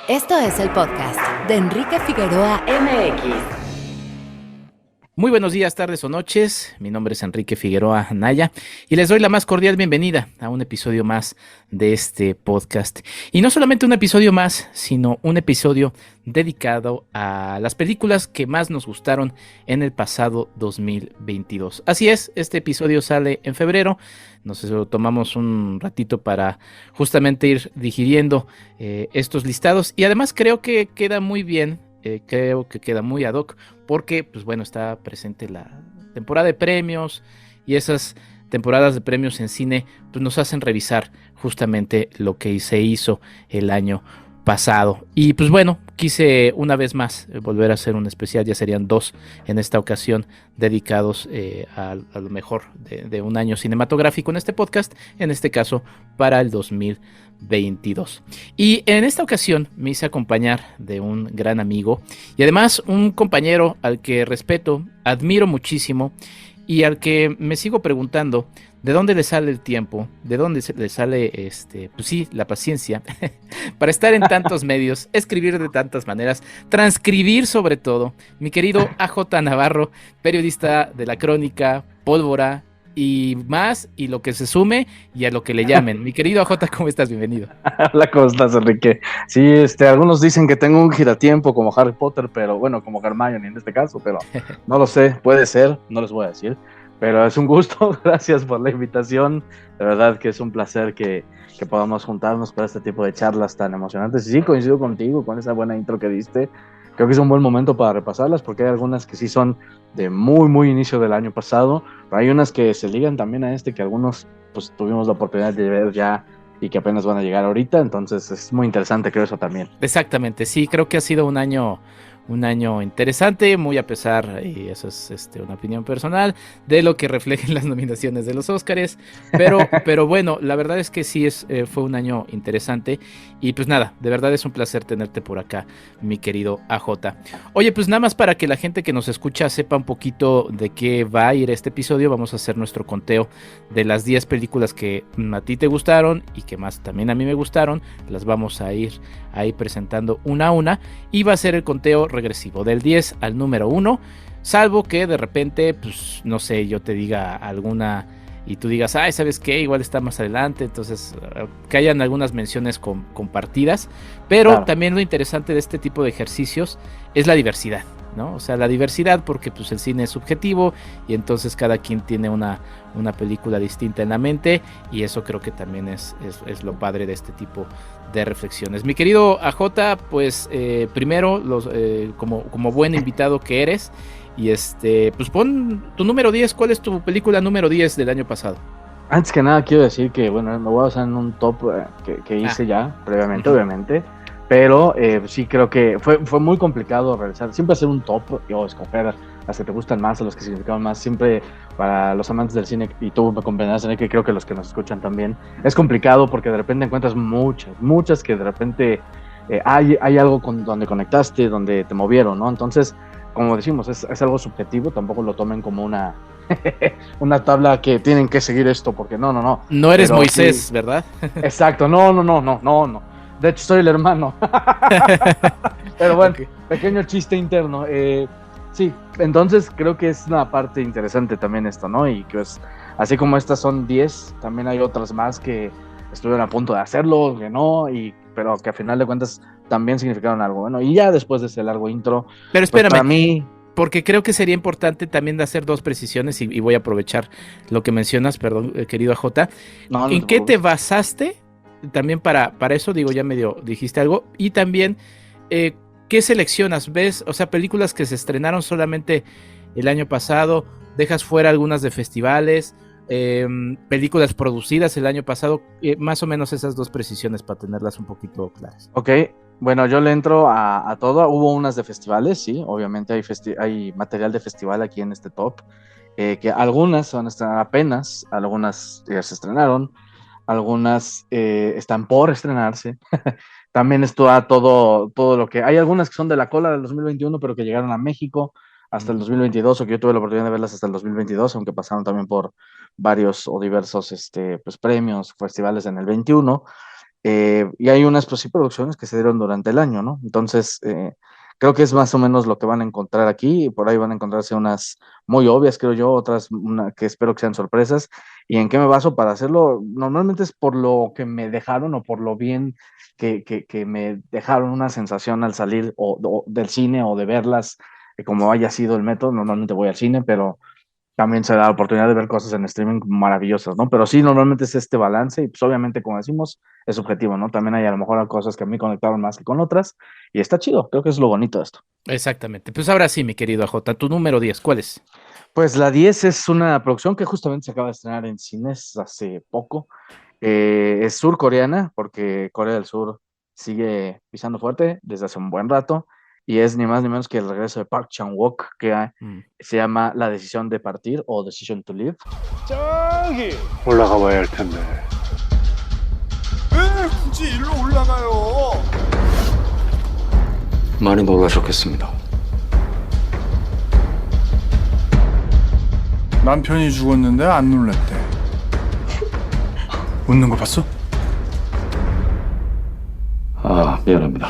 Esto es el podcast de Enrique Figueroa MX. Muy buenos días, tardes o noches. Mi nombre es Enrique Figueroa Anaya y les doy la más cordial bienvenida a un episodio más de este podcast. Y no solamente un episodio más, sino un episodio dedicado a las películas que más nos gustaron en el pasado 2022. Así es, este episodio sale en febrero. Nos tomamos un ratito para justamente ir digiriendo estos listados y además creo que queda muy bien. Creo que queda muy ad hoc porque, pues bueno, está presente la temporada de premios y esas temporadas de premios en cine pues nos hacen revisar justamente lo que se hizo el año pasado. Y pues bueno, quise una vez más volver a hacer un especial, ya serían dos en esta ocasión dedicados a lo mejor de un año cinematográfico en este podcast, en este caso para el 2022. Y en esta ocasión me hice acompañar de un gran amigo y además un compañero al que respeto, admiro muchísimo y al que me sigo preguntando de dónde le sale el tiempo, de dónde le sale pues sí, la paciencia para estar en tantos medios, escribir de tantas maneras, transcribir sobre todo. Mi querido AJ Navarro, periodista de La Crónica, Pólvora y más, y lo que se sume y a lo que le llamen. Mi querido AJ, ¿cómo estás? Bienvenido. Hola, ¿cómo estás, Enrique? Sí, algunos dicen que tengo un giratiempo como Harry Potter, pero bueno, como Hermione en este caso, pero no lo sé, puede ser, no les voy a decir, pero es un gusto, gracias por la invitación, de verdad que es un placer que podamos juntarnos para este tipo de charlas tan emocionantes, y sí, coincido contigo con esa buena intro que diste, creo que es un buen momento para repasarlas, porque hay algunas que sí son de muy inicio del año pasado, pero hay unas que se ligan también a que algunos pues tuvimos la oportunidad de ver ya y que apenas van a llegar ahorita, entonces es muy interesante, creo, eso también. Exactamente, sí, creo que ha sido un año interesante, muy a pesar, y eso es una opinión personal, de lo que reflejen las nominaciones de los Óscares, pero bueno, la verdad es que sí fue un año interesante, y pues nada, de verdad es un placer tenerte por acá, mi querido AJ. Oye, pues nada más para que la gente que nos escucha sepa un poquito de qué va a ir este episodio, vamos a hacer nuestro conteo de las 10 películas que a ti te gustaron y que más también a mí me gustaron, las vamos a ir ahí presentando una a una, y va a ser el conteo regresivo del 10 al número 1, salvo que de repente, pues no sé, yo te diga alguna y tú digas, ay, ¿sabes qué? Igual está más adelante, entonces que hayan algunas menciones compartidas, pero Claro. también lo interesante de este tipo de ejercicios es la diversidad, ¿no? O sea, la diversidad porque pues el cine es subjetivo y entonces cada quien tiene una película distinta en la mente, y eso creo que también es lo padre de este tipo de reflexiones. Mi querido AJ, pues primero, como buen invitado que eres, y pues pon tu número 10, ¿cuál es tu película número 10 del año pasado? Antes que nada quiero decir que, bueno, me voy a basar en un top que hice ya previamente, obviamente, pero sí creo que fue muy complicado realizar, siempre hacer un top o escoger las que te gustan más o los que significaban más, siempre para los amantes del cine, y tú me comprenderás, que creo que los que nos escuchan también, es complicado porque de repente encuentras muchas que de repente hay algo donde conectaste, donde te movieron, ¿no? Entonces, como decimos, es algo subjetivo, tampoco lo tomen como una tabla que tienen que seguir esto, porque no. No eres Pero Moisés, sí, ¿verdad? exacto, no. De hecho, soy el hermano. Pero bueno, Okay. pequeño chiste interno. Sí, entonces creo que es una parte interesante también esto, ¿no? Y que así como estas son 10, también hay otras más que estuvieron a punto de hacerlo, que no, pero que a final de cuentas también significaron algo. Bueno, y ya después de ese largo intro, Pero pues para espérame, mí... porque creo que sería importante también hacer dos precisiones, y voy a aprovechar lo que mencionas, perdón, querido AJ. No ¿En te qué te preocupes. basaste? También para eso, digo, ya medio dijiste algo. Y también, ¿qué seleccionas? ¿Ves? O sea, películas que se estrenaron solamente el año pasado, dejas fuera algunas de festivales, películas producidas el año pasado, más o menos esas dos precisiones para tenerlas un poquito claras. Ok, bueno, yo le entro a todo. Hubo unas de festivales, sí, obviamente hay material de festival aquí en este top, que algunas van a estrenar apenas, algunas ya se estrenaron, algunas están por estrenarse. También está todo lo que... Hay algunas que son de la cola del 2021, pero que llegaron a México hasta el 2022, o que yo tuve la oportunidad de verlas hasta el 2022, aunque pasaron también por varios o diversos pues, premios, festivales en el 21. Y hay unas pues, sí, producciones que se dieron durante el año, ¿no? Entonces, creo que es más o menos lo que van a encontrar aquí, y por ahí van a encontrarse unas muy obvias, creo yo, otras que espero que sean sorpresas. ¿Y en qué me baso para hacerlo? Normalmente es por lo que me dejaron o por lo bien que me dejaron una sensación al salir o del cine o de verlas, como haya sido el método. Normalmente voy al cine, pero también se da la oportunidad de ver cosas en streaming maravillosas, ¿no? Pero sí, normalmente es este balance y pues obviamente, como decimos, es subjetivo, ¿no? También hay a lo mejor cosas que a mí conectaron más que con otras y está chido, creo que es lo bonito de esto. Exactamente. Pues ahora sí, mi querido AJ, tu número 10, ¿cuál es? Pues La 10 es una producción que justamente se acaba de estrenar en cines hace poco. Es surcoreana, porque Corea del Sur sigue pisando fuerte desde hace un buen rato, y es ni más ni menos que el regreso de Park Chan-wook, que Mm. se llama La decisión de partir o Decision to Live. 저기 올라가 봐야 할 텐데. 왜 굳이 일로 올라가요? 많이 놀라셨겠습니다. 남편이 죽었는데 안 놀랐대. 웃는 거 봤어? 아, 미안합니다.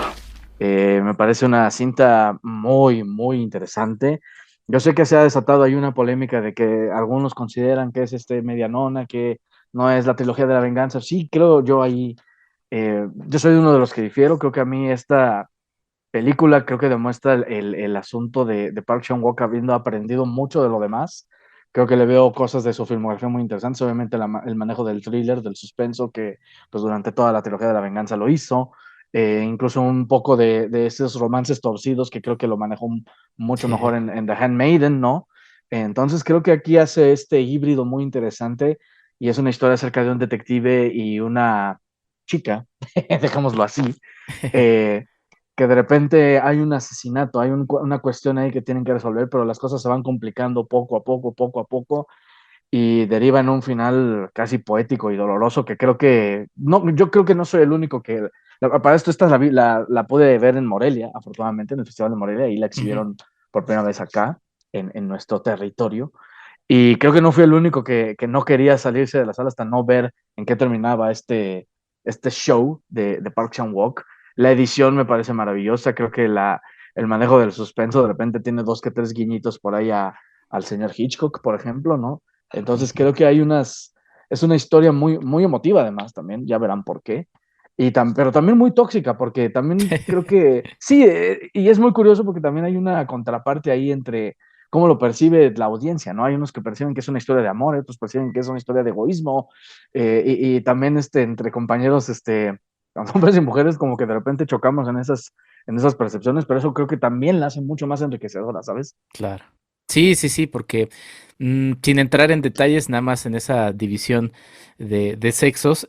Me parece una cinta muy, muy interesante. Yo sé que se ha desatado ahí una polémica de que algunos consideran que es medianona, que no es la trilogía de la venganza. Sí, creo yo ahí, yo soy uno de los que difiero. Creo que a mí esta película creo que demuestra el asunto de Park Chan-wook habiendo aprendido mucho de lo demás. Creo que le veo cosas de su filmografía muy interesantes. Obviamente el manejo del thriller, del suspenso, que pues durante toda la trilogía de la venganza lo hizo. Incluso un poco de esos romances torcidos que creo que lo manejó mucho mejor en The Handmaiden, ¿no? Entonces creo que aquí hace este híbrido muy interesante y es una historia acerca de un detective y una chica, dejémoslo así, eh, que de repente hay un asesinato, hay una cuestión ahí que tienen que resolver, pero las cosas se van complicando poco a poco, y deriva en un final casi poético y doloroso que creo que, no, yo creo que no soy el único que, para esto esta la pude ver en Morelia, afortunadamente, en el Festival de Morelia, y la Ujú. exhibieron por primera vez acá, en nuestro territorio, y creo que no fui el único que no quería salirse de la sala hasta no ver en qué terminaba este show de Park Chan-wook. La edición me parece maravillosa, creo que el manejo del suspenso de repente tiene dos que tres guiñitos por ahí al señor Hitchcock, por ejemplo, ¿no? Entonces Ujú. creo que es una historia muy, muy emotiva además también, ya verán por qué. Pero también muy tóxica, porque también creo que, sí, y es muy curioso porque también hay una contraparte ahí entre cómo lo percibe la audiencia, ¿no? Hay unos que perciben que es una historia de amor, otros perciben que es una historia de egoísmo, y también entre compañeros, hombres y mujeres, como que de repente chocamos en esas percepciones, pero eso creo que también la hace mucho más enriquecedora, ¿sabes? Claro. Sí, sí, sí, porque sin entrar en detalles, nada más en esa división de sexos,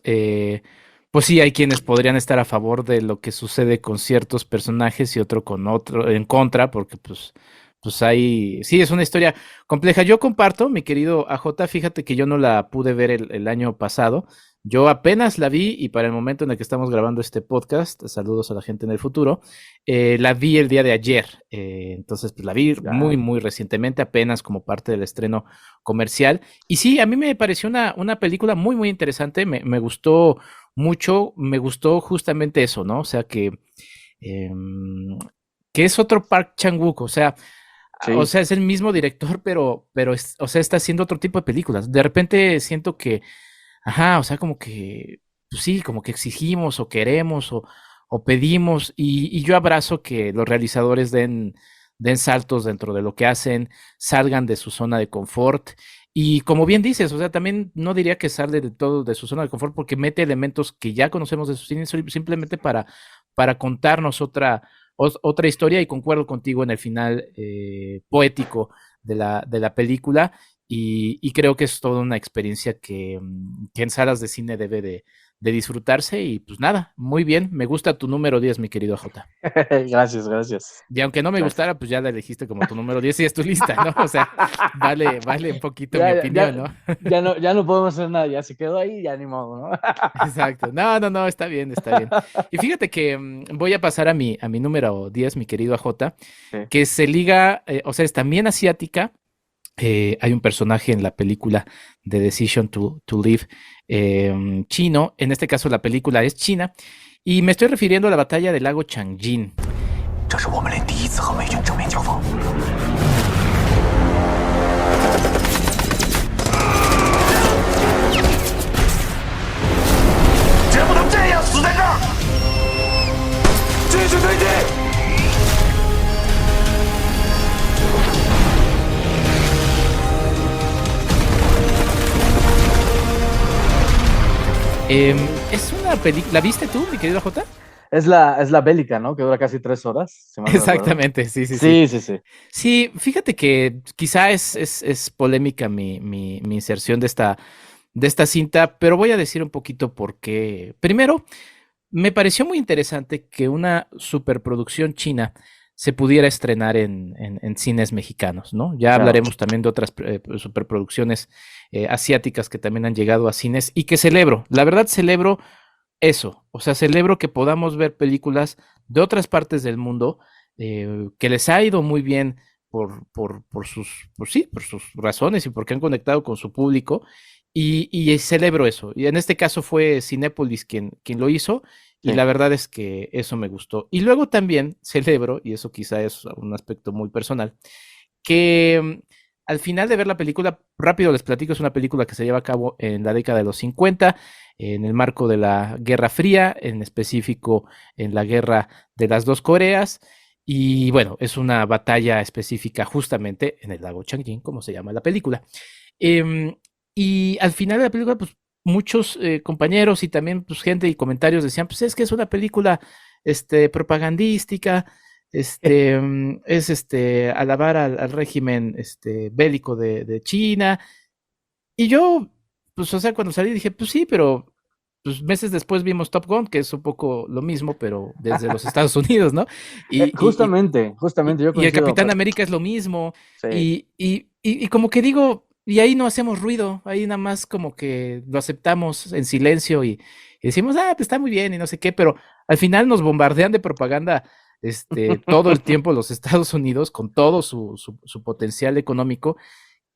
pues sí, hay quienes podrían estar a favor de lo que sucede con ciertos personajes y otro con otro en contra, porque pues hay, sí, es una historia compleja. Yo comparto, mi querido AJ, fíjate que yo no la pude ver el año pasado. Yo apenas la vi y para el momento en el que estamos grabando este podcast, saludos a la gente en el futuro, la vi el día de ayer, entonces pues la vi muy, Ya. muy recientemente, apenas como parte del estreno comercial. Y sí, a mí me pareció una película muy, muy interesante, me gustó mucho, me gustó justamente eso, ¿no? O sea, que es otro Park Chan-wook, Sí. es el mismo director, pero o sea, está haciendo otro tipo de películas. De repente siento que, ajá, o sea, como que, pues sí, como que exigimos o queremos o pedimos, y yo abrazo que los realizadores den saltos dentro de lo que hacen, salgan de su zona de confort. Y como bien dices, o sea, también no diría que sale de todo de su zona de confort porque mete elementos que ya conocemos de su cine simplemente para contarnos otra historia, y concuerdo contigo en el final poético de la película, y creo que es toda una experiencia que en salas de cine debe de disfrutarse, y pues nada, muy bien, me gusta tu número 10, mi querido J. Gracias, gracias. Y aunque no me Gracias. gustara, pues ya la elegiste como tu número 10 y es tu lista, ¿no? O sea, vale un poquito mi Ya, ya, opinión, ya, ¿no? ya no podemos hacer nada, ya se quedó ahí, ya ni modo, ¿no? Exacto. No, no, no, está bien, está bien. Y fíjate que voy a pasar a mi número 10, mi querido AJ, Sí. que se liga, o sea, es también asiática, Hay un personaje en la película The Decision to Live chino. En este caso la película es china. Y me estoy refiriendo a la batalla del lago Changjin. 这是我们连第一次和美军正面交锋。绝不能这样死在这儿！继续推进！ Es una película. ¿La viste tú, mi querido Jota? Es la bélica, ¿no? Que dura casi 3 horas. Si mal no recuerdo. Exactamente, sí. Sí. Sí, fíjate que quizá es polémica mi inserción de esta cinta, pero voy a decir un poquito por qué. Primero, me pareció muy interesante que una superproducción china se pudiera estrenar en cines mexicanos, ¿no? Ya Claro. hablaremos también de otras superproducciones asiáticas que también han llegado a cines y que celebro, la verdad celebro eso, o sea, celebro que podamos ver películas de otras partes del mundo que les ha ido muy bien por sus razones y porque han conectado con su público y celebro eso. Y en este caso fue Cinépolis quien lo hizo y Sí. la verdad es que eso me gustó. Y luego también celebro, y eso quizá es un aspecto muy personal, que al final de ver la película, rápido les platico, es una película que se lleva a cabo en la década de los 50, en el marco de la Guerra Fría, en específico en la Guerra de las Dos Coreas, y bueno, es una batalla específica justamente en el lago Changjin, como se llama la película. Y al final de la película, pues muchos compañeros y también pues, gente y comentarios decían, pues es que es una película propagandística, es alabar al régimen bélico de China. Y yo, pues, o sea, cuando salí dije, pues sí, pero pues meses después vimos Top Gun, que es un poco lo mismo, pero desde los Estados Unidos, ¿no? Justamente, yo Y el coincido. Capitán América es lo mismo. Sí. Y como que digo, y ahí no hacemos ruido, ahí nada más como que lo aceptamos en silencio y decimos, pues está muy bien y no sé qué, pero al final nos bombardean de propaganda todo el tiempo los Estados Unidos con todo su potencial económico,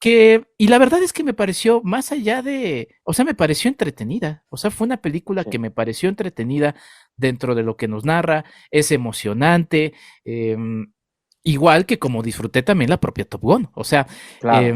y la verdad es que me pareció más allá o sea, me pareció entretenida, o sea, fue una película Sí. que me pareció entretenida dentro de lo que nos narra, es emocionante, igual que como disfruté también la propia Top Gun, o sea, Claro.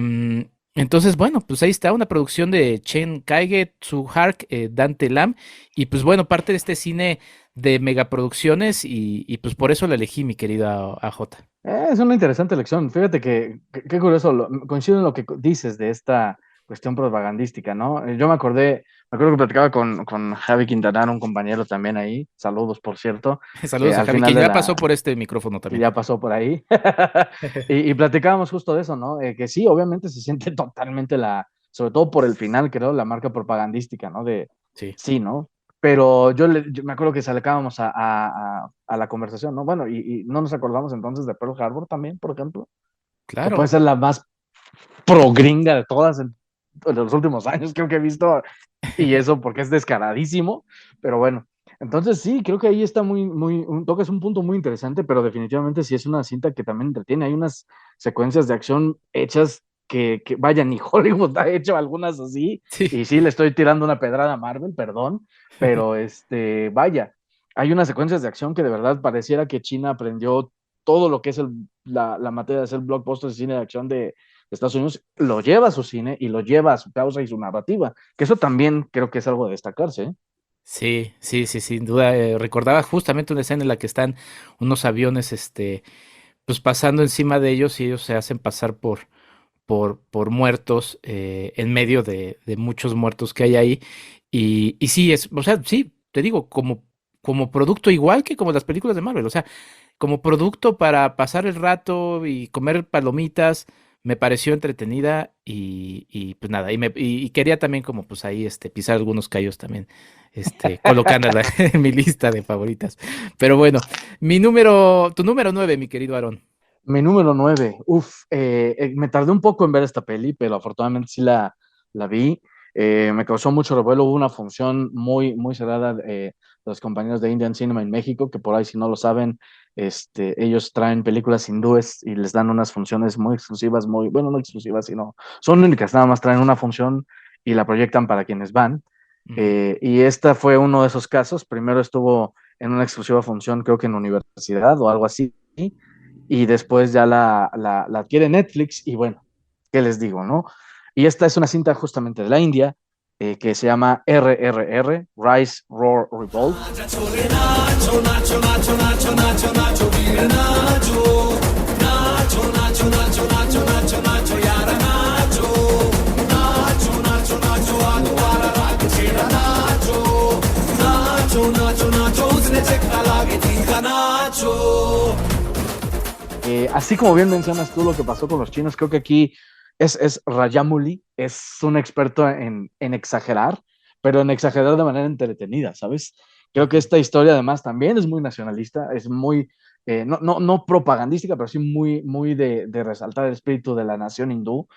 entonces, bueno, pues ahí está una producción de Chen Kaige, Tzu Hark, Dante Lam, y pues bueno, parte de este cine de megaproducciones y pues por eso la elegí, mi querida AJ. Es una interesante elección. Fíjate que qué curioso, coincido en lo que dices de esta cuestión propagandística, ¿no? Yo me acuerdo que platicaba con Javi Quintanar, un compañero también ahí, saludos por cierto, Saludos a al Javi, final que de ya la, pasó por este micrófono que también. ya pasó por ahí, y platicábamos justo de eso, ¿no? Que sí, obviamente se siente totalmente sobre todo por el final, creo, la marca propagandística, ¿no? Sí, Sí, ¿no? Pero yo me acuerdo que sacábamos a la conversación, ¿no? Bueno, y no nos acordamos entonces de Pearl Harbor también, por ejemplo, que puede claro. ser la más pro gringa de todas en los últimos años, creo que he visto, y eso porque es descaradísimo, pero bueno. Entonces sí, creo que ahí está tocas un punto muy interesante, pero definitivamente sí es una cinta que también entretiene. Hay unas secuencias de acción hechas que vaya, ni Hollywood ha hecho algunas así, Sí, y sí le estoy tirando una pedrada a Marvel, perdón, pero vaya, hay unas secuencias de acción que de verdad pareciera que China aprendió todo lo que es la materia de hacer blockbusters de cine de acción de Estados Unidos, lo lleva a su cine y lo lleva a su causa y su narrativa, que eso también creo que es algo de destacarse, ¿eh? sí, sin duda. Recordaba justamente una escena en la que están unos aviones, pues pasando encima de ellos y ellos se hacen pasar por muertos en medio de muchos muertos que hay ahí. Y sí, o sea, sí, te digo, como producto igual que como las películas de Marvel, o sea, como producto para pasar el rato y comer palomitas, me pareció entretenida y pues nada, y quería también como pues ahí pisar algunos callos también, colocándola en mi lista de favoritas. Pero bueno, tu número 9, mi querido Aarón. Mi número 9, me tardé un poco en ver esta peli, pero afortunadamente sí la vi. Me causó mucho revuelo, hubo una función muy, muy cerrada los compañeros de Indian Cinema en México, que por ahí si no lo saben, ellos traen películas hindúes y les dan unas funciones muy exclusivas, muy, bueno, no exclusivas, sino son únicas, nada más traen una función y la proyectan para quienes van. Ujú. Y esta fue uno de esos casos. Primero estuvo en una exclusiva función, creo que en universidad o algo así, y después ya la adquiere Netflix y bueno, ¿qué les digo, no? Y esta es una cinta justamente de la India que se llama RRR, Rise, Roar, Revolt. Así como bien mencionas tú lo que pasó con los chinos, creo que aquí es Rajamouli, es un experto en exagerar, pero en exagerar de manera entretenida, ¿sabes? Creo que esta historia además también es muy nacionalista, es muy, no propagandística, pero sí muy, muy de resaltar el espíritu de la nación hindú,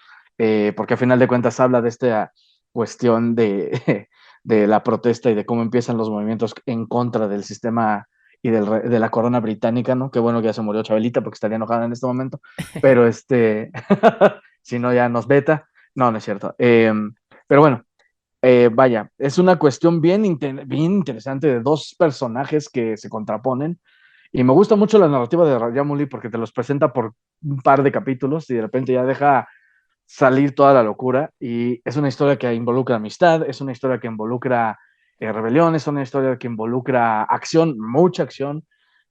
porque a final de cuentas habla de esta cuestión de, de la protesta y de cómo empiezan los movimientos en contra del sistema y de la corona británica, ¿no? Qué bueno que ya se murió Chabelita porque estaría enojada en este momento, pero si no ya nos veta. No, no es cierto. Pero bueno, vaya, es una cuestión bien interesante de dos personajes que se contraponen y me gusta mucho la narrativa de Rajamouli porque te los presenta por un par de capítulos y de repente ya deja salir toda la locura y es una historia que involucra amistad, es una historia que involucra rebelión, es una historia que involucra acción, mucha acción.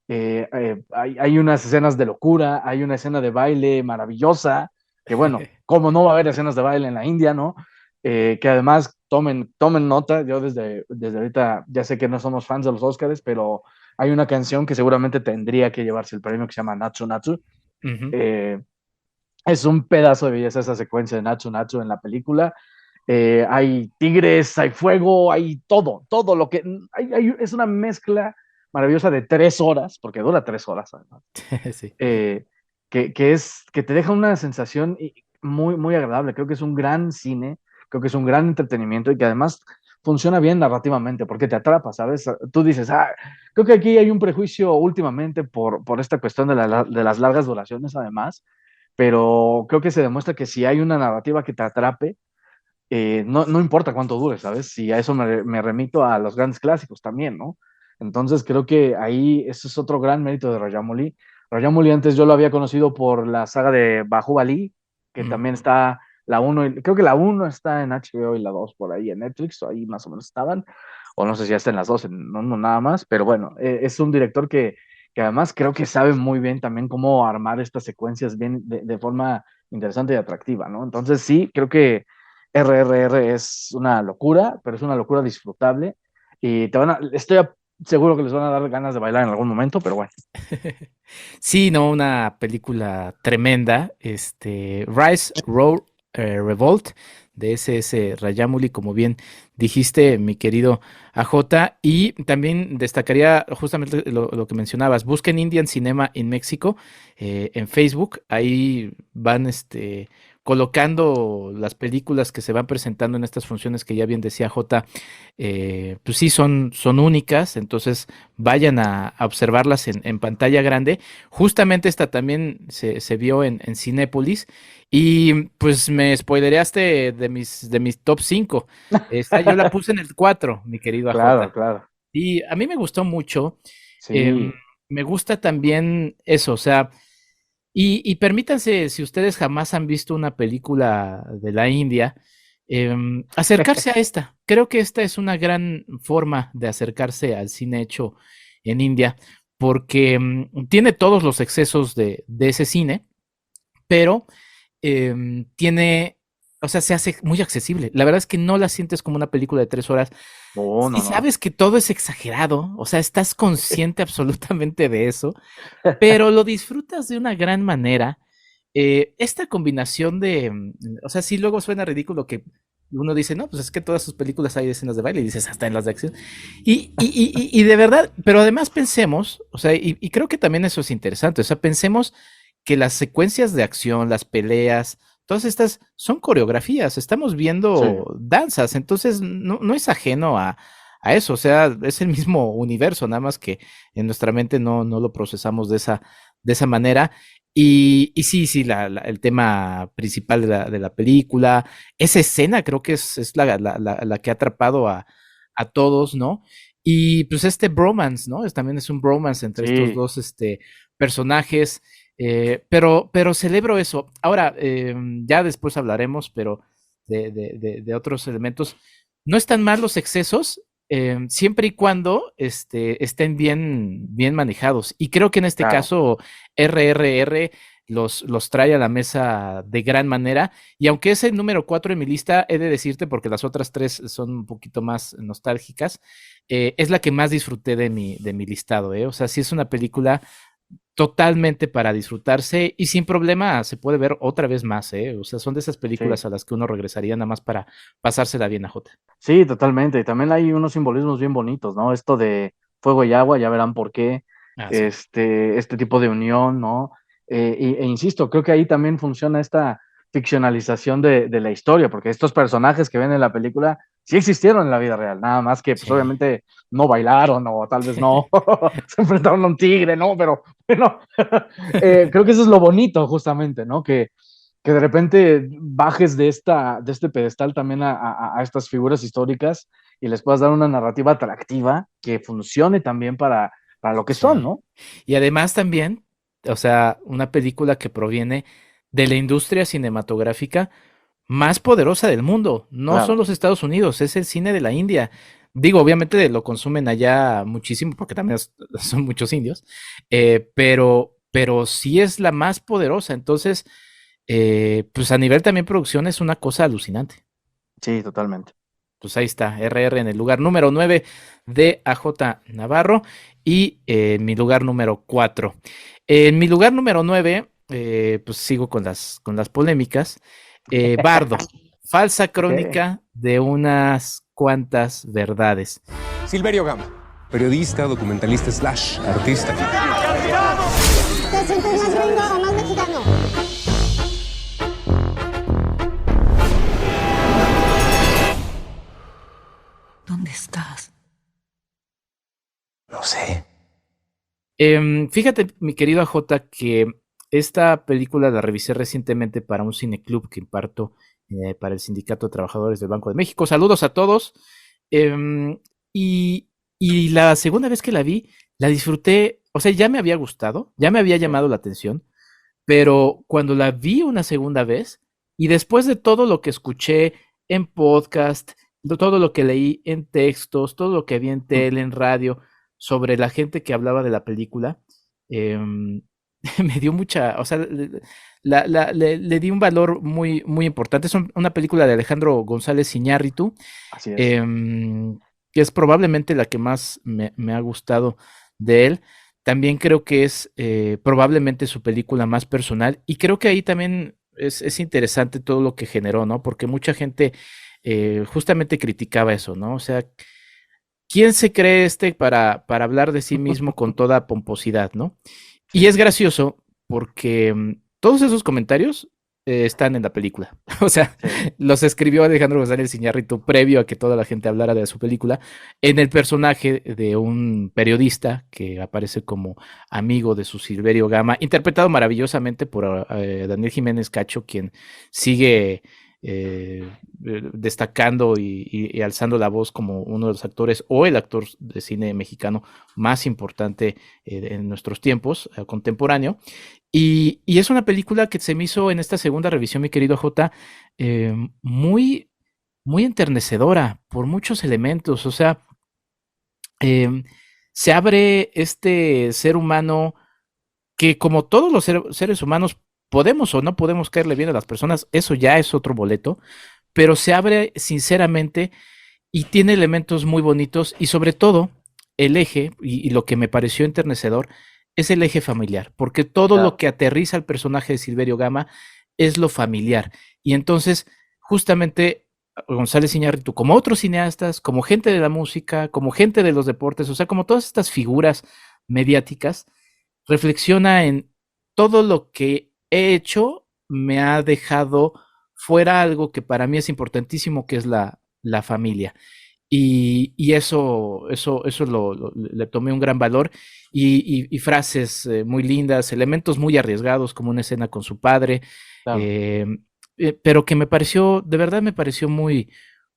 Hay unas escenas de locura, hay una escena de baile maravillosa, que bueno, cómo no va a haber escenas de baile en la India, ¿no? Que además tomen nota, yo desde ahorita ya sé que no somos fans de los Oscars, pero hay una canción que seguramente tendría que llevarse el premio que se llama Natsu Natsu. Ujú. Eh, es un pedazo de belleza esa secuencia de Natsu Natsu en la película. Hay tigres, hay fuego, hay todo lo que... es una mezcla maravillosa de 3 horas, porque dura 3 horas además, Sí. que te deja una sensación muy, muy agradable. Creo que es un gran cine, creo que es un gran entretenimiento y que además funciona bien narrativamente, porque te atrapa, ¿sabes? Tú dices, creo que aquí hay un prejuicio últimamente por esta cuestión de las largas duraciones además, pero creo que se demuestra que si hay una narrativa que te atrape, no importa cuánto dure, ¿sabes? Si a eso me remito a los grandes clásicos también, ¿no? Entonces creo que ahí ese es otro gran mérito de Rajamouli. Rajamouli antes yo lo había conocido por la saga de Bahubali, que Ujú. también está la uno creo que la uno está en HBO y la 2 por ahí en Netflix, o ahí más o menos estaban, o no sé si ya está en las dos, no, no nada más, pero bueno, es un director que además creo que sabe muy bien también cómo armar estas secuencias bien de forma interesante y atractiva, ¿no? Entonces sí, creo que RRR es una locura, pero es una locura disfrutable y seguro que les van a dar ganas de bailar en algún momento, pero bueno. Sí, no, una película tremenda. Rise, Roar, Revolt, de SS Rajamouli, como bien dijiste, mi querido AJ. Y también destacaría justamente lo que mencionabas. Busquen Indian Cinema en México en Facebook. Ahí van colocando las películas que se van presentando en estas funciones que ya bien decía J. Pues sí, son únicas. Entonces vayan a observarlas en pantalla grande. Justamente esta también se vio en Cinépolis y pues me spoilereaste de mis top 5. Esta yo la puse en el 4, mi querido Claro, AJ. claro. Y a mí me gustó mucho. em, Sí. Me gusta también eso, o sea, y permítanse, si ustedes jamás han visto una película de la India, acercarse a esta. Creo que esta es una gran forma de acercarse al cine hecho en India, porque tiene todos los excesos de ese cine, pero tiene, o sea, se hace muy accesible. La verdad es que no la sientes como una película de 3 horas. No, Y no, no. sabes que todo es exagerado, o sea, estás consciente absolutamente de eso, pero lo disfrutas de una gran manera. Esta combinación o sea, sí, luego suena ridículo que uno dice, no, pues es que todas sus películas hay escenas de baile y dices, hasta en las de acción. Y de verdad, pero además pensemos, o sea, y creo que también eso es interesante, o sea, pensemos que las secuencias de acción, las peleas, todas estas son coreografías, estamos Sí, viendo danzas, entonces no es ajeno a eso, o sea, es el mismo universo, nada más que en nuestra mente no lo procesamos de esa manera. Y sí, sí, el tema principal de la película, esa escena creo que es la que ha atrapado a todos, ¿no? Y pues este bromance, ¿no? También es un bromance entre estos Sí, dos personajes, pero celebro eso. Ahora, ya después hablaremos, pero de otros elementos. No están mal los excesos, siempre y cuando estén bien manejados. Y creo que en este claro. caso RRR los trae a la mesa de gran manera. Y aunque es el número 4 en mi lista, he de decirte, porque las otras tres son un poquito más nostálgicas, es la que más disfruté de mi listado. O sea, sí es una película totalmente para disfrutarse y sin problema se puede ver otra vez más. O sea, son de esas Sí, películas a las que uno regresaría nada más para pasársela bien a Jota. sí, totalmente. Y también hay unos simbolismos bien bonitos, ¿no? Esto de fuego y agua, ya verán por qué, Ah, sí. este tipo de unión, ¿no? E insisto, creo que ahí también funciona esta ficcionalización de la historia, porque estos personajes que ven en la película sí existieron en la vida real, nada más que pues Sí. obviamente no bailaron o tal vez no se enfrentaron a un tigre, ¿no? Pero bueno, creo que eso es lo bonito justamente, ¿no? Que de repente bajes de este pedestal también a estas figuras históricas y les puedas dar una narrativa atractiva que funcione también para lo que son, Sí. ¿no? Y además también, o sea, una película que proviene de la industria cinematográfica más poderosa del mundo. No son Claro, los Estados Unidos, es el cine de la India. Digo, obviamente lo consumen allá muchísimo porque también son muchos indios, pero sí es la más poderosa. Entonces, pues a nivel también producción es una cosa alucinante. sí, totalmente. Pues ahí está, RR en el lugar número 9 de AJ Navarro y en mi lugar número 4. En mi lugar número 9, pues sigo con las polémicas. Bardo, falsa Ok. crónica de unas cuantas verdades. Silverio Gama, periodista, documentalista, slash, artista. ¿Te sientes más gringo o más mexicano? ¿Dónde estás? No sé. Fíjate, mi querido AJ, que esta película la revisé recientemente para un cineclub que imparto para el Sindicato de Trabajadores del Banco de México. Saludos a todos. Em, y, y la segunda vez que la vi, la disfruté, o sea, ya me había gustado, ya me había Sí. llamado la atención, pero cuando la vi una segunda vez, y después de todo lo que escuché en podcast, todo lo que leí en textos, todo lo que vi en Mm. tele, en radio, sobre la gente que hablaba de la película, em, me dio mucha, o sea, le di un valor muy importante. Es una película de Alejandro González Iñárritu, Así es. em, que es probablemente la que más me ha gustado de él. También creo que es probablemente su película más personal y creo que ahí también es interesante todo lo que generó, ¿no? Porque mucha gente justamente criticaba eso, ¿no? O sea, ¿quién se cree para hablar de sí mismo con toda pomposidad, ¿no? Y Sí. es gracioso porque todos esos comentarios están en la película. O sea, Sí. los escribió Alejandro González Iñárritu previo a que toda la gente hablara de su película, en el personaje de un periodista que aparece como amigo de su Silverio Gama, interpretado maravillosamente por Daniel Jiménez Cacho, quien sigue destacando y alzando la voz como uno de los actores o el actor de cine mexicano más importante en nuestros tiempos, contemporáneo. Y es una película que se me hizo en esta segunda revisión, mi querido J, muy, muy enternecedora por muchos elementos. O sea, eh, se abre este ser humano que como todos los seres humanos podemos o no podemos caerle bien a las personas, eso ya es otro boleto, pero se abre sinceramente y tiene elementos muy bonitos y sobre todo el eje, y lo que me pareció enternecedor, es el eje familiar, porque todo lo Claro. que aterriza al personaje de Silverio Gama es lo familiar. Y entonces, justamente, González Iñárritu, como otros cineastas, como gente de la música, como gente de los deportes, o sea, como todas estas figuras mediáticas, reflexiona en todo lo que he hecho me ha dejado fuera algo que para mí es importantísimo, que es la familia. y eso le tomé un gran valor y frases muy lindas, elementos muy arriesgados como una escena con su padre, Claro. pero que me pareció, de verdad me pareció muy,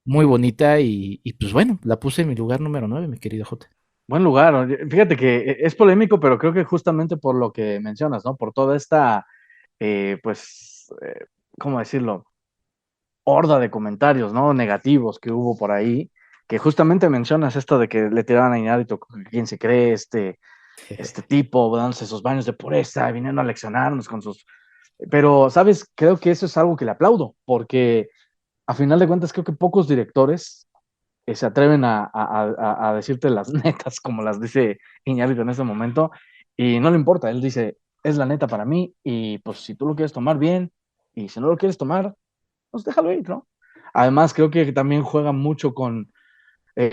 muy bonita y pues bueno, la puse en mi lugar número 9, mi querido Jota. Buen lugar. Oye, fíjate que es polémico, pero creo que justamente por lo que mencionas, ¿no? Por toda esta, pues, ¿cómo decirlo? Horda de comentarios, ¿no? Negativos que hubo por ahí, que justamente mencionas esto de que le tiraban a Iñárritu, quién se cree este tipo, dándose esos baños de pureza, viniendo a leccionarnos con sus... Pero, ¿sabes? Creo que eso es algo que le aplaudo, porque a final de cuentas creo que pocos directores se atreven a decirte las netas como las dice Iñárritu en ese momento, y no le importa, él dice, es la neta para mí, y pues si tú lo quieres tomar bien, y si no lo quieres tomar, pues déjalo ir, ¿no? Además, creo que también juega mucho con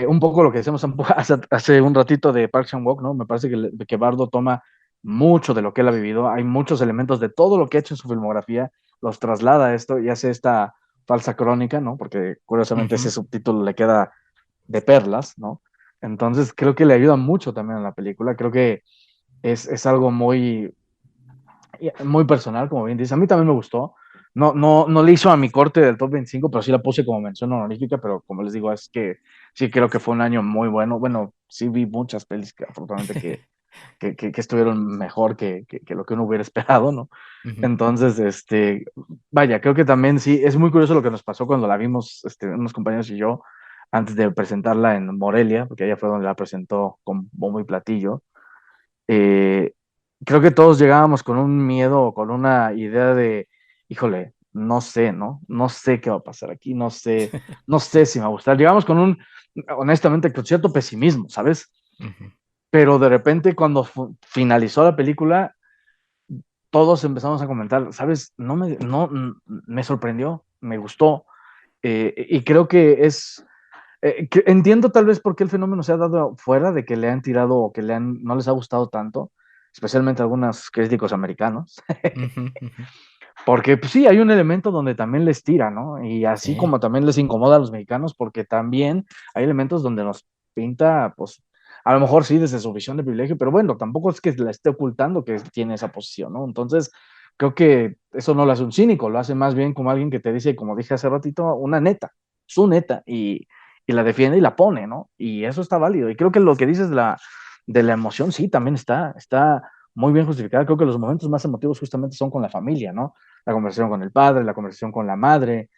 un poco lo que decíamos hace un ratito de Park Chan-wook, ¿no? Me parece que Bardo toma mucho de lo que él ha vivido, hay muchos elementos de todo lo que ha hecho en su filmografía, los traslada a esto y hace esta falsa crónica, ¿no? Porque curiosamente ese subtítulo le queda de perlas, ¿no? Entonces creo que le ayuda mucho también a la película, creo que es algo muy, muy personal, como bien dice. A mí también me gustó. No le hizo a mi corte del top 25, pero sí la puse como mención honorífica, pero como les digo, es que sí creo que fue un año muy bueno. Bueno, sí vi muchas pelis que afortunadamente que estuvieron mejor que lo que uno hubiera esperado, ¿no? Ujú. Entonces, vaya, creo que también sí, es muy curioso lo que nos pasó cuando la vimos, unos compañeros y yo, antes de presentarla en Morelia, porque ella fue donde la presentó con bombo y platillo. eh, Creo que todos llegábamos con un miedo o con una idea de, híjole, no sé, ¿no? No sé qué va a pasar aquí, no sé si me va a gustar. Llegamos con honestamente, con cierto pesimismo, ¿sabes? Ujú. Pero de repente cuando finalizó la película, todos empezamos a comentar, ¿sabes? Me sorprendió, me gustó, y creo que entiendo tal vez por qué el fenómeno se ha dado fuera de que le han tirado o que no les ha gustado tanto, especialmente a algunos críticos americanos, Ujú, ujú. porque pues, sí, hay un elemento donde también les tira, ¿no? Y así Sí. como también les incomoda a los mexicanos, porque también hay elementos donde nos pinta, pues, a lo mejor sí desde su visión de privilegio, pero bueno, tampoco es que la esté ocultando que tiene esa posición, ¿no? Entonces, creo que eso no lo hace un cínico, lo hace más bien como alguien que te dice, como dije hace ratito, una neta, su neta, y la defiende y la pone, ¿no? Y eso está válido. Y creo que lo que dices de la emoción, sí, también está muy bien justificada. Creo que los momentos más emotivos justamente son con la familia, ¿no? La conversación con el padre, la conversación con la madre,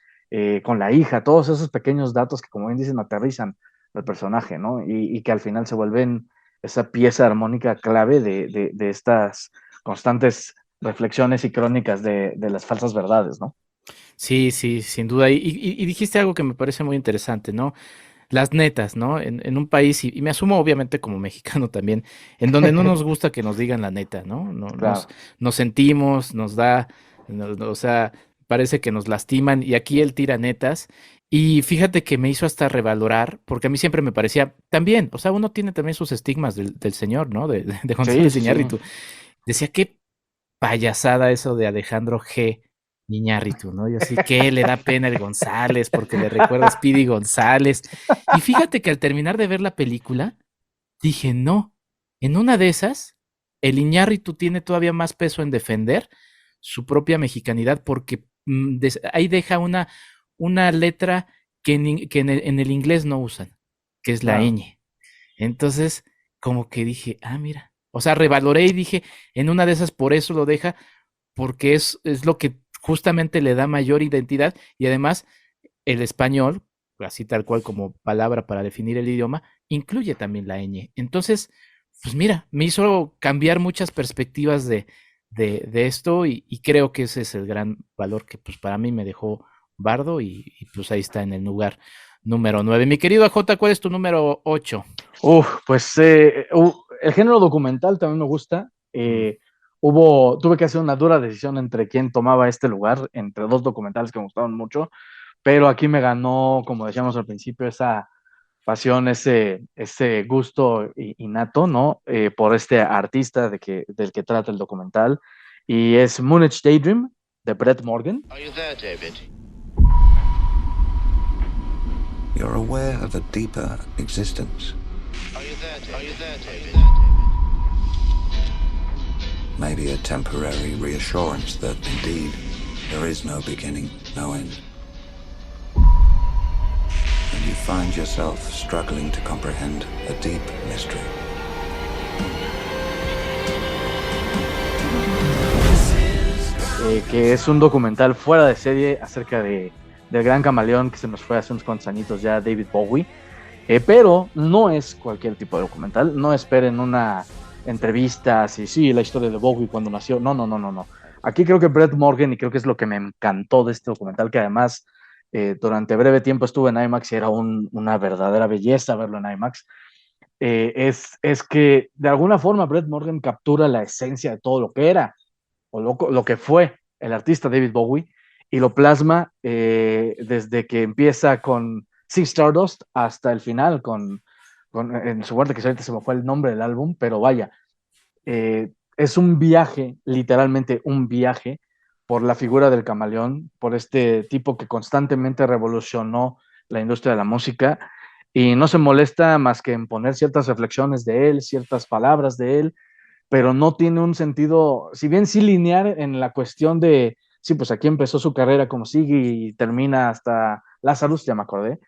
con la hija, todos esos pequeños datos que, como bien dicen, aterrizan al personaje, ¿no? Y que al final se vuelven esa pieza armónica clave de estas constantes reflexiones y crónicas de las falsas verdades, ¿no? Sí, sí, sin duda. Y dijiste algo que me parece muy interesante, ¿no? Las netas, ¿no? En un país, y me asumo obviamente como mexicano también, en donde no nos gusta que nos digan la neta, ¿no? Claro. Nos sentimos, nos da, o sea, parece que nos lastiman, y aquí él tira netas. Y fíjate que me hizo hasta revalorar, porque a mí siempre me parecía, también, o sea, uno tiene también sus estigmas del señor, ¿no? De Sí, González sí, sí. Iñárritu. Decía, qué payasada eso de Alejandro G. Iñárritu, ¿no? Y así que le da pena el González porque le recuerda a Speedy González. Y fíjate que al terminar de ver la película, dije, no, en una de esas, el Iñárritu tiene todavía más peso en defender su propia mexicanidad porque ahí deja una letra que en el inglés no usan, que es la Claro. ñ. Entonces, como que dije, mira, o sea, revaloré y dije, en una de esas por eso lo deja, porque es lo que justamente le da mayor identidad y además el español, así tal cual como palabra para definir el idioma, incluye también la ñ. Entonces, pues mira, me hizo cambiar muchas perspectivas de esto y creo que ese es el gran valor que pues para mí me dejó Bardo y pues ahí está en el lugar número 9. Mi querido AJ, ¿cuál es tu número 8? Pues el género documental también me gusta. Tuve que hacer una dura decisión entre quién tomaba este lugar, entre dos documentales que me gustaron mucho, pero aquí me ganó, como decíamos al principio, esa pasión, ese gusto innato, ¿no? Por este artista del que trata el documental, y es Moonage Daydream, de Brett Morgan. you're aware of a deeper existence. Maybe a temporary reassurance that indeed there is no beginning, no end. And you find yourself struggling to comprehend a deep mystery. Que es un documental fuera de serie acerca del gran camaleón que se nos fue hace unos cuantos añitos ya, David Bowie. Pero no es cualquier tipo de documental. No esperen una entrevista así, sí, la historia de Bowie cuando nació. No. Aquí creo que Brett Morgen, y creo que es lo que me encantó de este documental, que además durante breve tiempo estuve en IMAX y era una verdadera belleza verlo en IMAX. Es que de alguna forma Brett Morgen captura la esencia de todo lo que era o lo que fue el artista David Bowie y lo plasma desde que empieza con Ziggy Stardust hasta el final en su muerte, que ahorita se me fue el nombre del álbum, pero vaya, es un viaje, literalmente un viaje por la figura del camaleón, por este tipo que constantemente revolucionó la industria de la música y no se molesta más que en poner ciertas reflexiones de él, ciertas palabras de él, pero no tiene un sentido, si bien sí lineal en la cuestión de, sí, pues aquí empezó su carrera como Ziggy y termina hasta Lazarus, ya me acordé,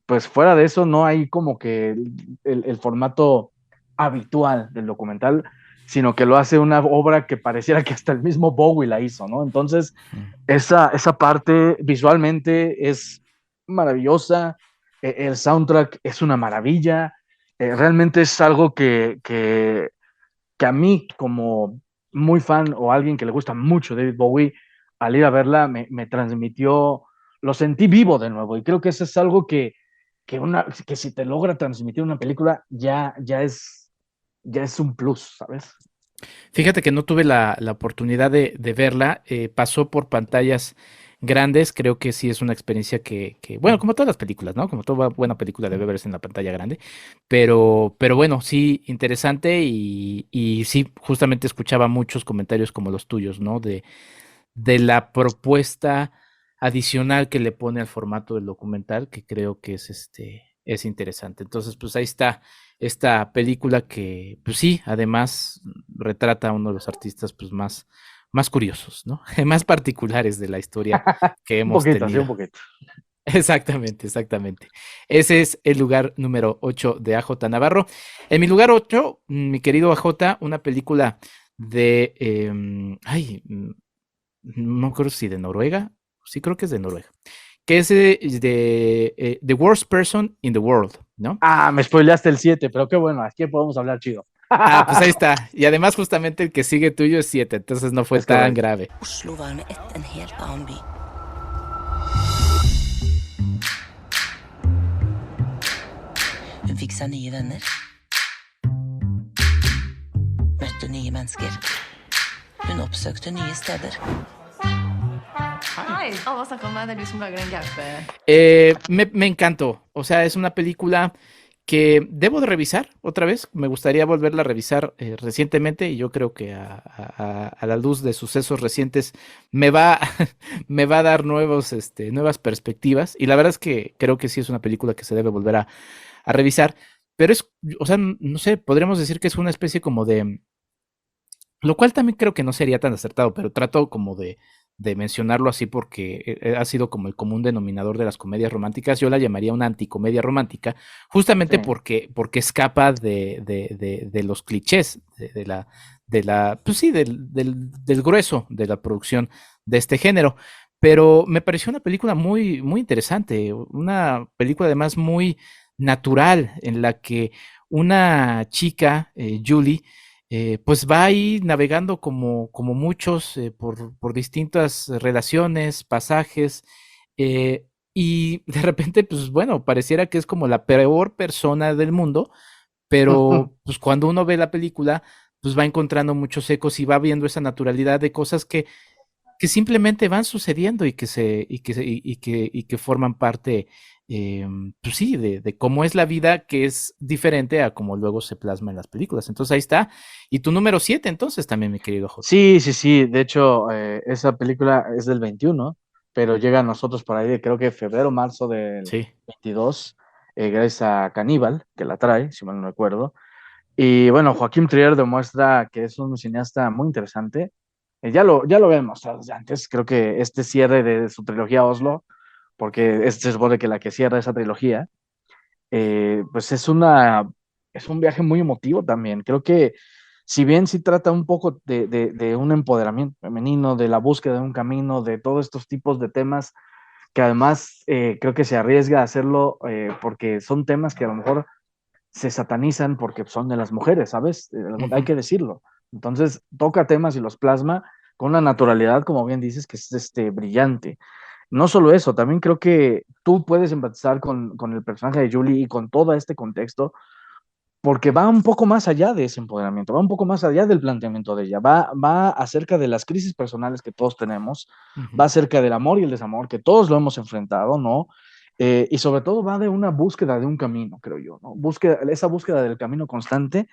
pues fuera de eso no hay como que el formato habitual del documental, sino que lo hace una obra que pareciera que hasta el mismo Bowie la hizo, ¿no? Entonces, esa parte visualmente es maravillosa, el soundtrack es una maravilla, realmente es algo que a mí, como muy fan o alguien que le gusta mucho David Bowie, al ir a verla me transmitió, lo sentí vivo de nuevo, y creo que eso es algo que si te logra transmitir una película, ya es un plus, ¿sabes? Fíjate que no tuve la oportunidad de verla, pasó por pantallas grandes, creo que sí es una experiencia bueno, como todas las películas, ¿no? Como toda buena película debe verse en la pantalla grande, pero bueno, sí, interesante y sí, justamente escuchaba muchos comentarios como los tuyos, ¿no? De la propuesta adicional que le pone al formato del documental, que creo que es interesante. Entonces, pues ahí está esta película que, pues sí, además retrata a uno de los artistas pues más curiosos, ¿no? Más particulares de la historia que hemos tenido. Sí, un poquito. Exactamente. Ese es el lugar número 8 de AJ Navarro. En mi lugar 8, mi querido AJ, una película de, no me acuerdo si de Noruega, sí creo que es de Noruega, que es de The Worst Person in the World, ¿no? Me spoileaste el 7, pero qué bueno, aquí podemos hablar chido. Pues ahí está. Y además justamente el que sigue tuyo es 7, entonces no fue tan grave. Oslo var med ett en helt annen by. Hun fikk seg nye venner. Møtte nye mennesker. Hun oppsøkte nye steder. Hei, alle snakker om deg, det er du som lager den gaupe. Me encantó, o sea, es una película que debo de revisar otra vez, me gustaría volverla a revisar recientemente y yo creo que a la luz de sucesos recientes me va a dar nuevas perspectivas y la verdad es que creo que sí es una película que se debe volver a revisar, pero o sea, no sé, podríamos decir que es una especie como de, lo cual también creo que no sería tan acertado, pero trato como de mencionarlo así porque ha sido como el común denominador de las comedias románticas. Yo la llamaría una anticomedia romántica, justamente sí. porque escapa de los clichés, pues sí, del grueso de la producción de este género. Pero me pareció una película muy, muy interesante, una película además muy natural, en la que una chica, Julie, pues va ahí navegando como muchos por distintas relaciones, pasajes, y de repente, pues bueno, pareciera que es como la peor persona del mundo, pero pues cuando uno ve la película, pues va encontrando muchos ecos y va viendo esa naturalidad de cosas que simplemente van sucediendo y que forman parte, pues sí, de cómo es la vida, que es diferente a cómo luego se plasma en las películas. Entonces ahí está. Y tu número 7 entonces también, mi querido José. Sí, de hecho esa película es del 21, pero llega a nosotros por ahí de creo que febrero, marzo del 22, gracias a Caníbal, que la trae, si mal no recuerdo. Y bueno, Joaquín Trier demuestra que es un cineasta muy interesante. Ya lo habían mostrado desde antes, creo que este cierre de su trilogía Oslo, porque se supone que la que cierra esa trilogía, pues es un viaje muy emotivo también. Creo que si bien sí trata un poco de un empoderamiento femenino, de la búsqueda de un camino, de todos estos tipos de temas, que además creo que se arriesga a hacerlo porque son temas que a lo mejor se satanizan porque son de las mujeres, ¿sabes? Hay que decirlo. Entonces toca temas y los plasma con una naturalidad, como bien dices, que es brillante. No solo eso, también creo que tú puedes empatizar con el personaje de Julie y con todo este contexto, porque va un poco más allá de ese empoderamiento, va un poco más allá del planteamiento de ella, va acerca de las crisis personales que todos tenemos, va acerca del amor y el desamor que todos lo hemos enfrentado, ¿no? Y sobre todo va de una búsqueda de un camino, creo yo, ¿no? Esa búsqueda del camino constante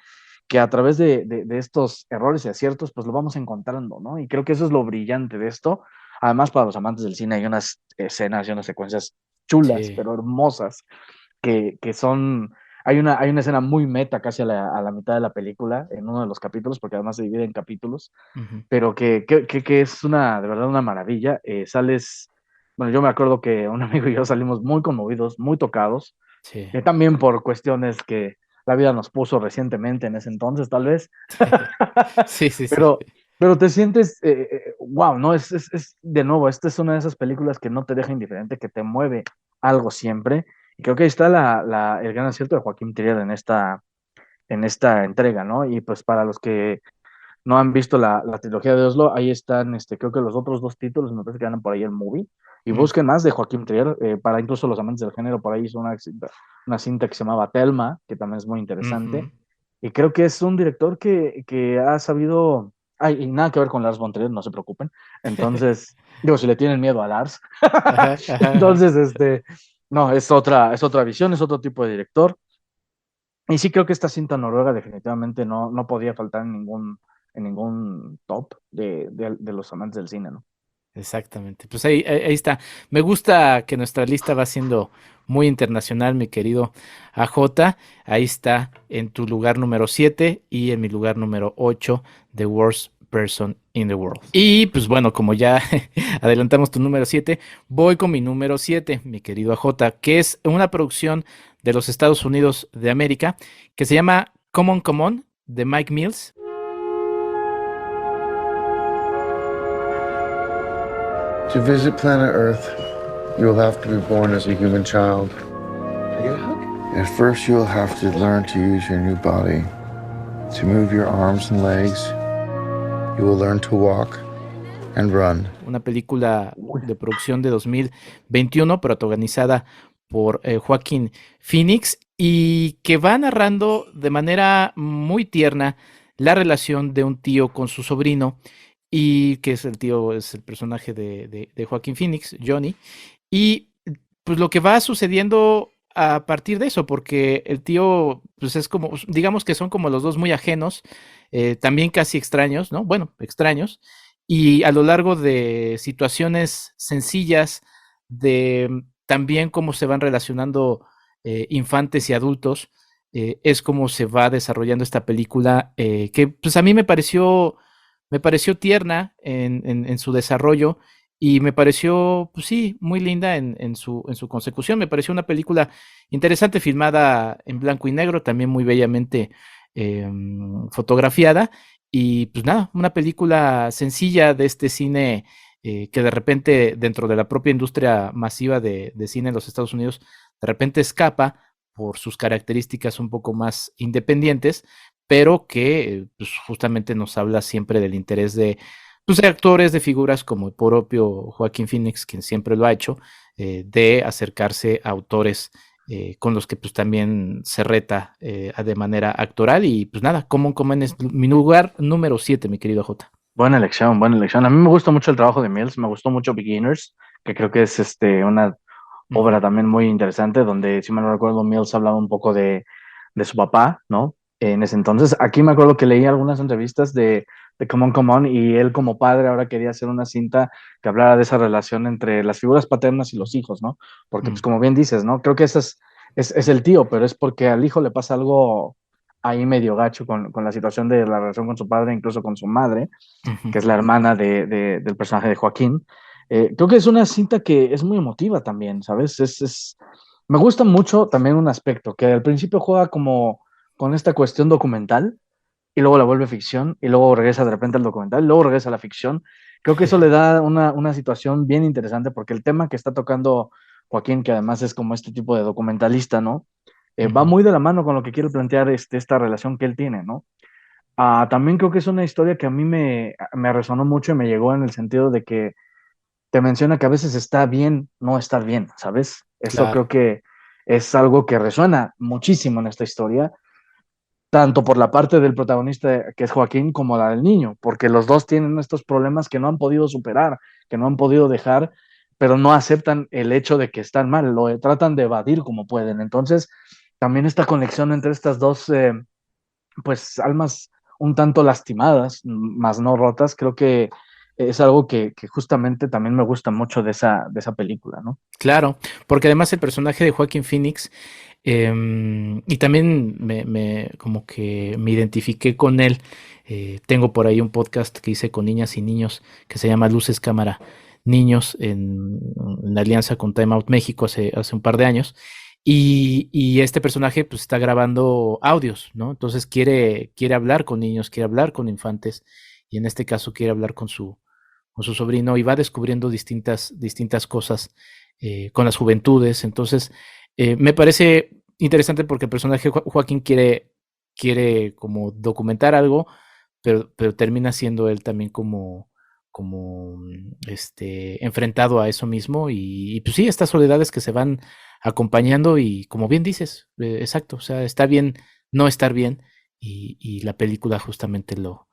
que a través de estos errores y aciertos, pues lo vamos encontrando, ¿no? Y creo que eso es lo brillante de esto. Además, para los amantes del cine hay unas escenas y unas secuencias chulas, pero hermosas, que son... hay una escena muy meta casi a la mitad de la película, en uno de los capítulos, porque además se divide en capítulos, pero que es de verdad una maravilla. Bueno, yo me acuerdo que un amigo y yo salimos muy conmovidos, muy tocados, también por cuestiones que la vida nos puso recientemente en ese entonces, tal vez. Sí, sí, pero te sientes, wow, ¿no? De nuevo, esta es una de esas películas que no te deja indiferente, que te mueve algo siempre. Y creo que ahí está el gran acierto de Joaquín Trier en esta entrega, ¿no? Y pues para los que no han visto la trilogía de Oslo, ahí están, creo que los otros dos títulos, me parece que andan por ahí el movie. Y busquen más de Joaquín Trier, para incluso los amantes del género, por ahí hizo una cinta que se llamaba Thelma, que también es muy interesante. Y creo que es un director que ha sabido... Ay, y nada que ver con Lars von Trier, no se preocupen. Entonces, digo, si le tienen miedo a Lars. Entonces, no, es otra visión, es otro tipo de director. Y sí creo que esta cinta noruega definitivamente no podía faltar en ningún top de los amantes del cine, ¿no? Exactamente. Pues ahí está. Me gusta que nuestra lista va siendo muy internacional, mi querido AJ. Ahí está en tu lugar número 7 y en mi lugar número 8, The Worst Person in the World. Y pues bueno, como ya adelantamos tu número 7, voy con mi número 7, mi querido AJ, que es una producción de los Estados Unidos de América que se llama Come On, de Mike Mills. To visit planet Earth, you will have to be born as a human child. Can I get a hug? At first, you will have to learn to use your new body, to move your arms and legs. You will learn to walk and run. Una película de producción de 2021, protagonizada por Joaquín Phoenix, y que va narrando de manera muy tierna la relación de un tío con su sobrino, y que es el personaje de Joaquín Phoenix, Johnny, y pues lo que va sucediendo a partir de eso, porque el tío, pues es como, digamos que son como los dos muy ajenos, también casi extraños, ¿no? Bueno, extraños, y a lo largo de situaciones sencillas, de también cómo se van relacionando infantes y adultos, es como se va desarrollando esta película, que pues a mí me pareció tierna en su desarrollo, y me pareció, pues sí, muy linda en su consecución. Me pareció una película interesante, filmada en blanco y negro, también muy bellamente fotografiada, y pues nada, una película sencilla de este cine que de repente, dentro de la propia industria masiva de cine en los Estados Unidos, de repente escapa por sus características un poco más independientes, pero que pues justamente nos habla siempre del interés de actores, de figuras como el propio Joaquín Phoenix, quien siempre lo ha hecho, de acercarse a autores con los que pues también se reta de manera actoral. Y pues nada, Come On es mi lugar número 7, mi querido J. Buena elección, buena elección. A mí me gustó mucho el trabajo de Mills, me gustó mucho Beginners, que creo que es una obra también muy interesante, donde, si mal no recuerdo, Mills hablaba un poco de su papá, ¿no? en ese entonces. Aquí me acuerdo que leí algunas entrevistas de Come On, y él como padre ahora quería hacer una cinta que hablara de esa relación entre las figuras paternas y los hijos, ¿no? Porque, pues como bien dices, ¿no? Creo que ese es el tío, pero es porque al hijo le pasa algo ahí medio gacho con la situación de la relación con su padre, incluso con su madre, que es la hermana del personaje de Joaquín. Creo que es una cinta que es muy emotiva también, ¿sabes? Me gusta mucho también un aspecto, que al principio juega como con esta cuestión documental, y luego la vuelve ficción, y luego regresa de repente al documental, y luego regresa a la ficción. Creo que eso le da una situación bien interesante, porque el tema que está tocando Joaquín, que además es como este tipo de documentalista, ¿no? Va muy de la mano con lo que quiere plantear esta relación que él tiene, ¿no? También creo que es una historia que a mí me resonó mucho y me llegó en el sentido de que te menciona que a veces está bien no estar bien, ¿sabes? Eso Claro. creo que es algo que resuena muchísimo en esta historia, tanto por la parte del protagonista, que es Joaquín, como la del niño, porque los dos tienen estos problemas que no han podido superar, que no han podido dejar, pero no aceptan el hecho de que están mal, lo tratan de evadir como pueden. Entonces, también esta conexión entre estas dos, pues, almas un tanto lastimadas, más no rotas, creo que es algo que justamente también me gusta mucho de esa película, ¿no? Claro, porque además el personaje de Joaquín Phoenix, y también como que me identifiqué con él. Tengo por ahí un podcast que hice con niñas y niños que se llama Luces Cámara Niños en alianza con Time Out México hace un par de años. Y este personaje pues está grabando audios, ¿no? Entonces quiere hablar con niños, quiere hablar con infantes, y en este caso quiere hablar con su sobrino, y va descubriendo distintas cosas con las juventudes. Entonces, me parece interesante porque el personaje Joaquín quiere como documentar algo, pero termina siendo él también como enfrentado a eso mismo, y pues sí, estas soledades que se van acompañando, y como bien dices, exacto, o sea, está bien no estar bien, y la película justamente lo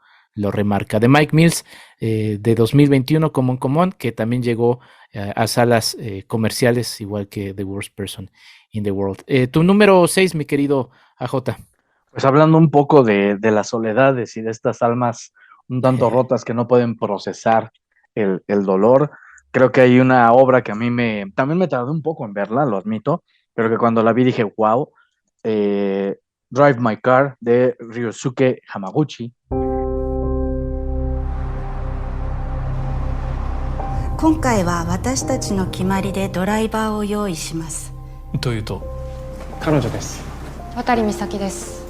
remarca. De Mike Mills, de 2021, Common Common, que también llegó a salas comerciales, igual que The Worst Person in the World. Tu número 6, mi querido AJ. Pues hablando un poco de las soledades y de estas almas un tanto rotas que no pueden procesar el dolor, creo que hay una obra que a mí también me tardé un poco en verla, lo admito, pero que cuando la vi dije, wow, Drive My Car, de Ryosuke Hamaguchi. 今回は私たちの決まりでドライバーを用意します。というと？彼女です。渡美咲です。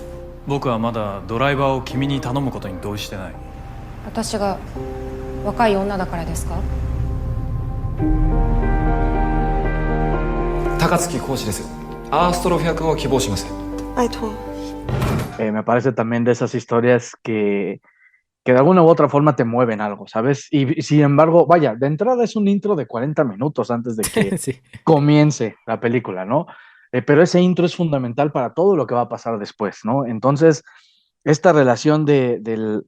僕はまだドライバーを君に頼むことに同意してない。私が若い女だからですか？高槻講師です。アーストロフ役を希望します。拜托。Me parece también de esas historias que de alguna u otra forma te mueven algo, ¿sabes? Y sin embargo, vaya, de entrada es un intro de 40 minutos antes de que sí. comience la película, ¿no? Pero ese intro es fundamental para todo lo que va a pasar después, ¿no? Entonces, esta relación del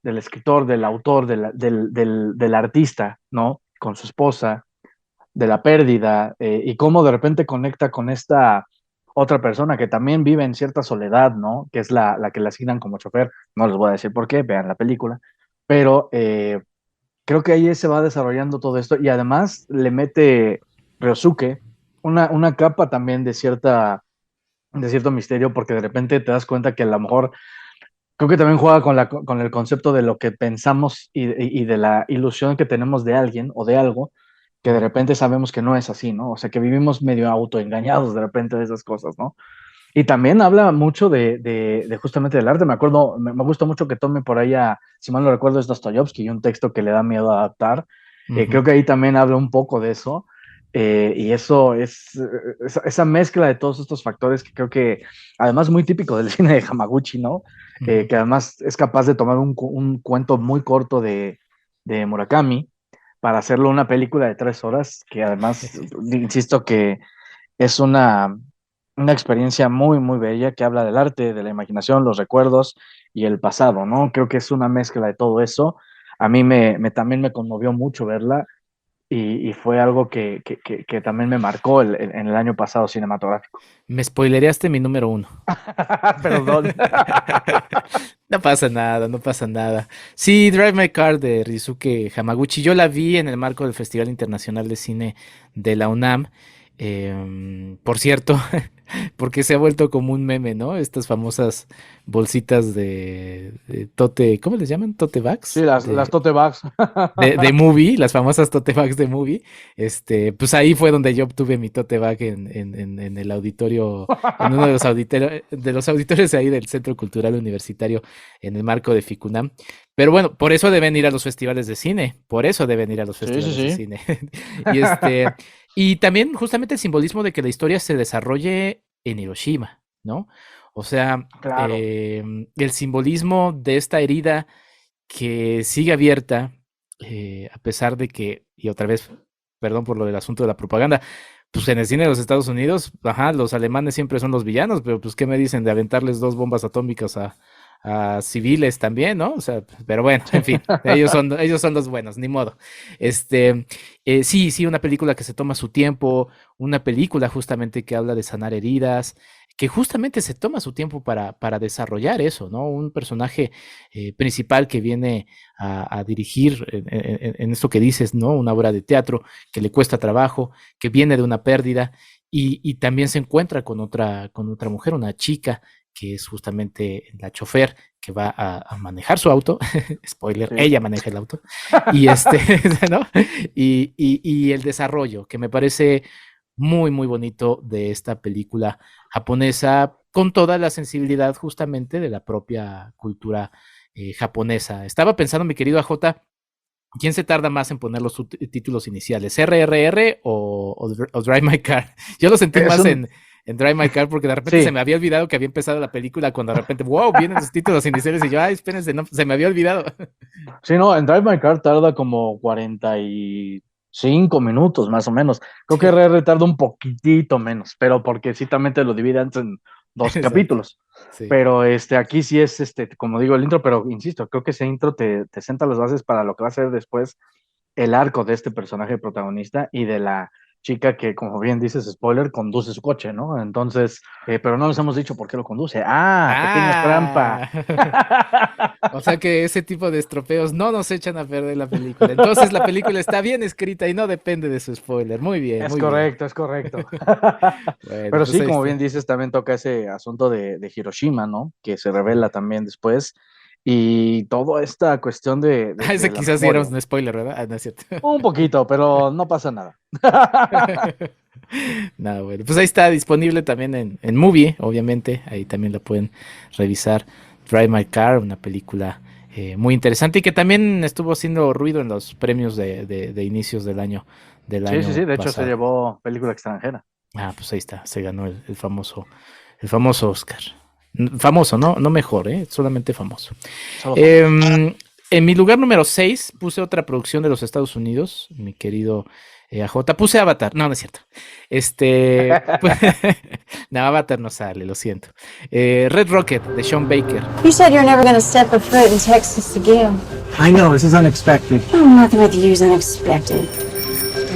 escritor, del autor, del artista, ¿no? Con su esposa, de la pérdida, y cómo de repente conecta con esta otra persona que también vive en cierta soledad, ¿no? Que es la que le asignan como chofer. No les voy a decir por qué, vean la película. Pero creo que ahí se va desarrollando todo esto, y además le mete Ryosuke una capa también de cierto misterio, porque de repente te das cuenta que a lo mejor creo que también juega con el concepto de lo que pensamos y de la ilusión que tenemos de alguien o de algo, que de repente sabemos que no es así, ¿no? O sea, que vivimos medio autoengañados de repente de esas cosas, ¿no? Y también habla mucho de justamente del arte. Me acuerdo, me gusta mucho que tome por ahí si mal no recuerdo, es Dostoyevsky, y un texto que le da miedo a adaptar. Creo que ahí también habla un poco de eso. Y eso es esa mezcla de todos estos factores que creo que además muy típico del cine de Hamaguchi, ¿no? Que además es capaz de tomar un cuento muy corto de Murakami para hacerlo una película de 3 horas, que además, insisto, que es una experiencia muy, muy bella, que habla del arte, de la imaginación, los recuerdos y el pasado, ¿no? Creo que es una mezcla de todo eso. A mí también me conmovió mucho verla. y fue algo que también me marcó en el año pasado cinematográfico. Me spoilereaste mi número 1. Perdón. No pasa nada. Sí, Drive My Car de Ryusuke Hamaguchi. Yo la vi en el marco del Festival Internacional de Cine de la UNAM. Por cierto, porque se ha vuelto como un meme, ¿no? Estas famosas bolsitas de tote, ¿cómo les llaman? ¿Tote bags? Sí, las tote bags. De movie, las famosas tote bags de movie. Pues ahí fue donde yo obtuve mi tote bag en el auditorio, en uno de los auditorios ahí del Centro Cultural Universitario en el marco de FICUNAM. Pero bueno, por eso deben ir a los festivales de cine. De cine. Y también justamente el simbolismo de que la historia se desarrolle en Hiroshima, ¿no? O sea, claro. El simbolismo de esta herida que sigue abierta, a pesar de que, y otra vez, perdón por lo del asunto de la propaganda, pues en el cine de los Estados Unidos, los alemanes siempre son los villanos, pero pues ¿qué me dicen de aventarles 2 bombas atómicas a civiles también, ¿no? O sea, pero bueno, en fin, ellos son los buenos, ni modo. Sí, una película que se toma su tiempo, una película justamente que habla de sanar heridas, que justamente se toma su tiempo para desarrollar eso, ¿no? Un personaje principal que viene a dirigir en esto que dices, ¿no? Una obra de teatro que le cuesta trabajo, que viene de una pérdida y también se encuentra con otra mujer, una chica que es justamente la chofer que va a manejar su auto. Spoiler, sí. Ella maneja el auto. Y ¿no? Y el desarrollo, que me parece muy, muy bonito de esta película japonesa, con toda la sensibilidad justamente de la propia cultura japonesa. Estaba pensando, mi querido AJ, ¿quién se tarda más en poner los títulos iniciales? ¿RRR o Drive My Car? Yo lo sentí más en Drive My Car porque de repente se me había olvidado que había empezado la película cuando de repente, wow, vienen los títulos iniciales y yo, ay, espérense, no, se me había olvidado. Sí, no, en Drive My Car tarda como 45 minutos más o menos. Creo que RR tarda un poquitito menos, pero porque sí también te lo divide antes en 2 capítulos. Sí. Pero aquí sí es, como digo, el intro, pero insisto, creo que ese intro te sienta las bases para lo que va a ser después el arco de este personaje protagonista y de la chica que, como bien dices, spoiler, conduce su coche, ¿no? Entonces, pero no les hemos dicho por qué lo conduce. Pequeña trampa. O sea que ese tipo de estropeos no nos echan a perder la película. Entonces la película está bien escrita y no depende de su spoiler. Muy bien. Es correcto. Bueno, pero sí, como bien dices, también toca ese asunto de Hiroshima, ¿no? Que se revela también después. Y toda esta cuestión de ese quizás era un spoiler, ¿verdad? No es cierto. Un poquito, pero no pasa nada. No, bueno, pues ahí está disponible también en Movie, obviamente. Ahí también la pueden revisar. Drive My Car, una película muy interesante y que también estuvo haciendo ruido en los premios de inicios del año. Sí, de hecho se llevó película extranjera. Pues ahí está, se ganó el famoso Oscar. Famoso, no mejor, solamente famoso. En mi lugar número 6 puse otra producción de los Estados Unidos, mi querido AJ. Puse Avatar, no es cierto. No, Avatar no sale, lo siento. Red Rocket de Sean Baker. You said you're never going to step a foot in Texas again. I know, this is unexpected. Oh, nothing with you is unexpected.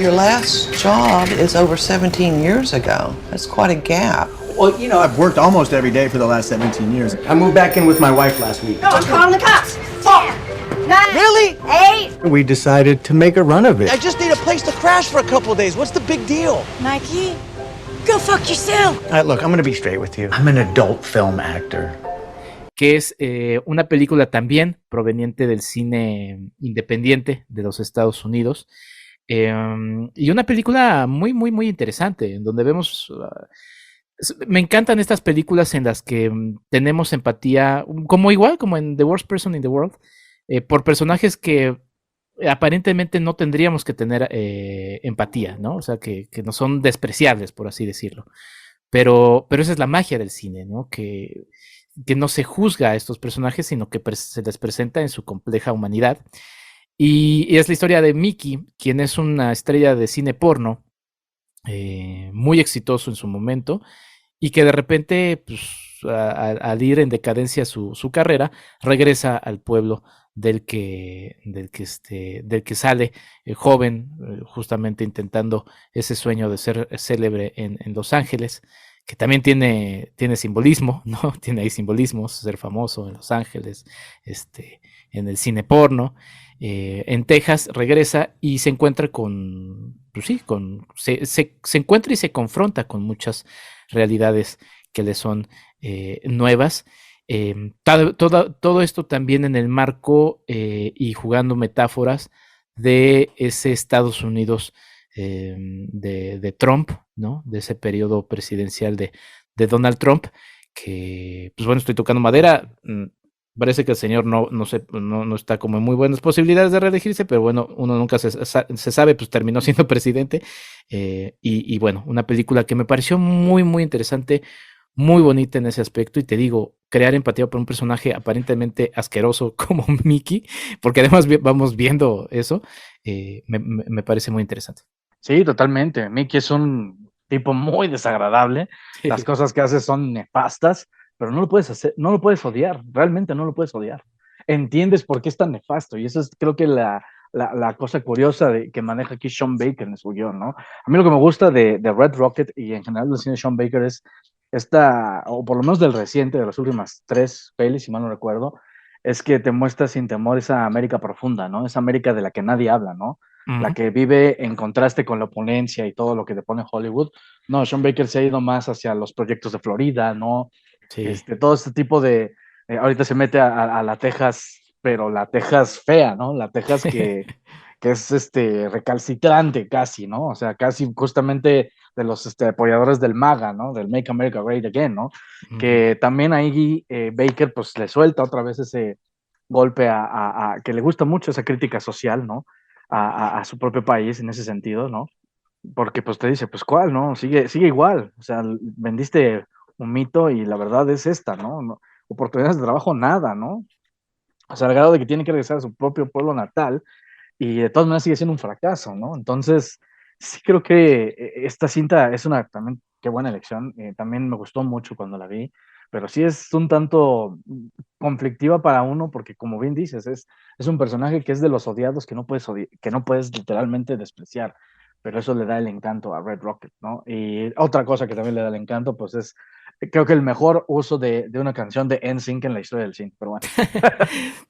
Your last job is over 17 years ago. That's quite a gap. Well, you know, I've worked almost every day for the last 17 years. I moved back in with my wife last week. No, I'm calling the cops. 10, 9, Really? 8. We decided to make a run of it. I just need a place to crash for a couple of days. What's the big deal? Nike, go fuck yourself. Look, I'm going to be straight with you. I'm an adult film actor. Que es una película también proveniente del cine independiente de los Estados Unidos. Y una película muy, muy, muy interesante, en donde vemos... me encantan estas películas en las que tenemos empatía, como en The Worst Person in the World, por personajes que aparentemente no tendríamos que tener empatía, ¿no? O sea, que no son despreciables, por así decirlo. Pero esa es la magia del cine, ¿no? Que no se juzga a estos personajes, sino que se les presenta en su compleja humanidad. Y es la historia de Mickey, quien es una estrella de cine porno, muy exitoso en su momento, y que de repente pues, al ir en decadencia su carrera, regresa al pueblo del que sale joven, justamente intentando ese sueño de ser célebre en Los Ángeles, que también tiene simbolismo, ¿no? Tiene ahí simbolismos, ser famoso en Los Ángeles, en el cine porno. En Texas regresa y se encuentra se encuentra y se confronta con muchas realidades que le son nuevas. Todo esto también en el marco y jugando metáforas de ese Estados Unidos de Trump, ¿no? De ese periodo presidencial de Donald Trump, que, pues bueno, estoy tocando madera. Parece que el señor no está como en muy buenas posibilidades de reelegirse, pero bueno, uno nunca se sabe, pues terminó siendo presidente. Y bueno, una película que me pareció muy, muy interesante, muy bonita en ese aspecto, y te digo, crear empatía por un personaje aparentemente asqueroso como Mickey, porque además vamos viendo eso, me parece muy interesante. Sí, totalmente. Mickey es un tipo muy desagradable. Sí. Las cosas que hace son nefastas, pero no lo puedes odiar, realmente no lo puedes odiar. Entiendes por qué es tan nefasto, y eso es, creo que la cosa curiosa que maneja aquí Sean Baker en su guión, ¿no? A mí lo que me gusta de Red Rocket y en general del cine de Sean Baker es o por lo menos del reciente, de las últimas 3 pelis, si mal no recuerdo, es que te muestra sin temor esa América profunda, ¿no? Esa América de la que nadie habla, ¿no? Uh-huh. La que vive en contraste con la opulencia y todo lo que te pone Hollywood. No, Sean Baker se ha ido más hacia los proyectos de Florida, ¿no? Sí. Todo este tipo de... ahorita se mete a la Texas, pero la Texas fea, ¿no? La Texas que es recalcitrante casi, ¿no? O sea, casi justamente de los apoyadores del MAGA, ¿no? Del Make America Great Again, ¿no? Uh-huh. Que también ahí Baker pues le suelta otra vez ese golpe que le gusta mucho esa crítica social, ¿no? A su propio país en ese sentido, ¿no? Porque pues te dice, pues ¿cuál, no? Sigue igual, o sea, vendiste un mito y la verdad es esta, ¿no? Oportunidades de trabajo, nada, ¿no? O sea, al grado de que tiene que regresar a su propio pueblo natal y de todas maneras sigue siendo un fracaso, ¿no? Entonces, sí creo que esta cinta es también, qué buena elección, también me gustó mucho cuando la vi, pero sí es un tanto conflictiva para uno porque, como bien dices, es un personaje que es de los odiados que no puedes literalmente despreciar, pero eso le da el encanto a Red Rocket, ¿no? Y otra cosa que también le da el encanto, pues es, creo que el mejor uso de una canción de NSYNC en la historia del cine, pero bueno.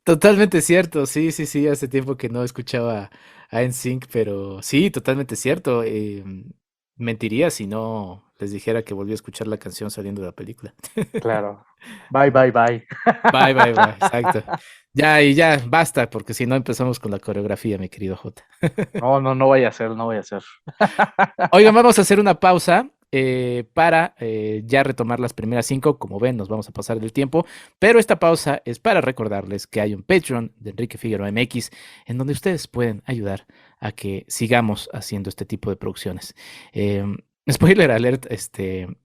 Totalmente cierto, sí, hace tiempo que no escuchaba a NSYNC, pero sí, totalmente cierto. Mentiría si no les dijera que volví a escuchar la canción saliendo de la película. Claro. Bye, bye, bye. Bye, bye, bye, exacto. Ya, basta, porque si no empezamos con la coreografía, mi querido Jota. No vaya a ser. Oigan, vamos a hacer una pausa para ya retomar las primeras 5. Como ven, nos vamos a pasar del tiempo, pero esta pausa es para recordarles que hay un Patreon de Enrique Figueroa MX en donde ustedes pueden ayudar a que sigamos haciendo este tipo de producciones. Spoiler alert,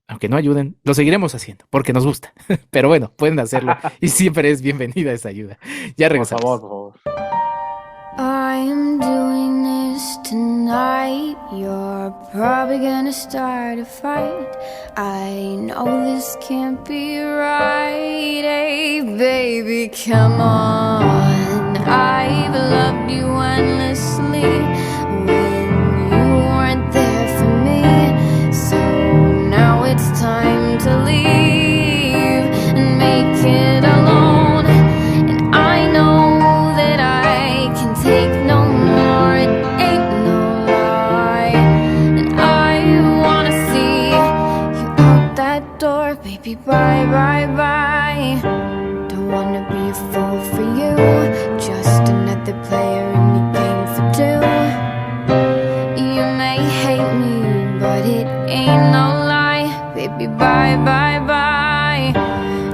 aunque no ayuden, lo seguiremos haciendo porque nos gusta, pero bueno, pueden hacerlo y siempre es bienvenida esa ayuda. Ya regresamos. Por favor. I'm doing this tonight. You're probably gonna start a fight. I know this can't be right. Hey, baby, come on. I've loved you endlessly when you weren't there for me. So now it's time to leave and make it alone. And I know that I can take no more. It ain't no lie. And I wanna see you out that door, baby. Bye, bye, bye. Don't wanna be a fool for you, just another player in the game for 2. You may hate me, but it ain't no lie. Baby, bye, bye, bye.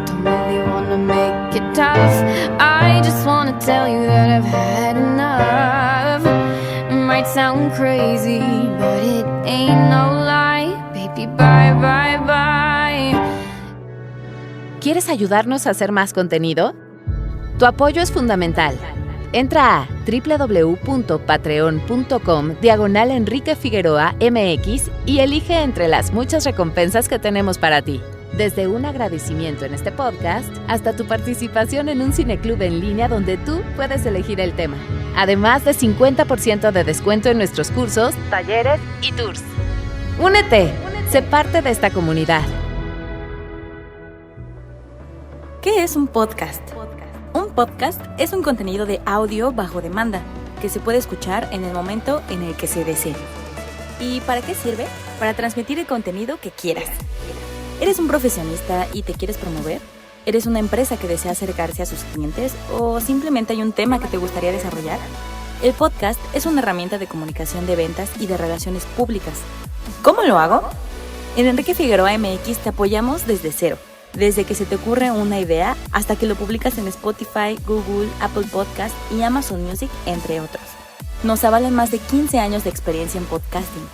Don't really wanna make it tough. I just wanna tell you that I've had enough. It might sound crazy, but it ain't no lie. Baby, bye, bye, bye. ¿Quieres ayudarnos a hacer más contenido? Tu apoyo es fundamental. Entra a www.patreon.com/Enrique Figueroa MX y elige entre las muchas recompensas que tenemos para ti. Desde un agradecimiento en este podcast hasta tu participación en un cineclub en línea donde tú puedes elegir el tema. Además de 50% de descuento en nuestros cursos, talleres y tours. ¡Únete! Sé parte de esta comunidad. ¿Qué es un podcast? Un podcast es un contenido de audio bajo demanda que se puede escuchar en el momento en el que se desee. ¿Y para qué sirve? Para transmitir el contenido que quieras. ¿Eres un profesionista y te quieres promover? ¿Eres una empresa que desea acercarse a sus clientes o simplemente hay un tema que te gustaría desarrollar? El podcast es una herramienta de comunicación de ventas y de relaciones públicas. ¿Cómo lo hago? En Enrique Figueroa MX te apoyamos desde cero. Desde que se te ocurre una idea hasta que lo publicas en Spotify, Google, Apple Podcast y Amazon Music, entre otros. Nos avalan más de 15 años de experiencia en podcasting.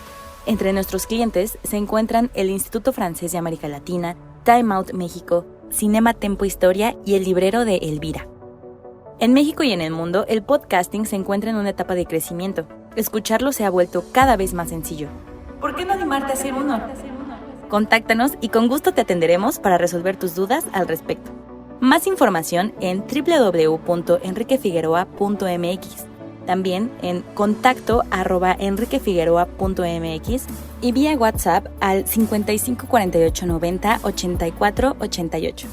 Entre nuestros clientes se encuentran el Instituto Francés de América Latina, Time Out México, Cinema Tempo Historia y el librero de Elvira. En México y en el mundo, el podcasting se encuentra en una etapa de crecimiento. Escucharlo se ha vuelto cada vez más sencillo. ¿Por qué no animarte a hacer uno? Contáctanos y con gusto te atenderemos para resolver tus dudas al respecto. Más información en www.enriquefigueroa.mx. También en contacto@enriquefigueroa.mx y vía WhatsApp al 55 48 90 84 88.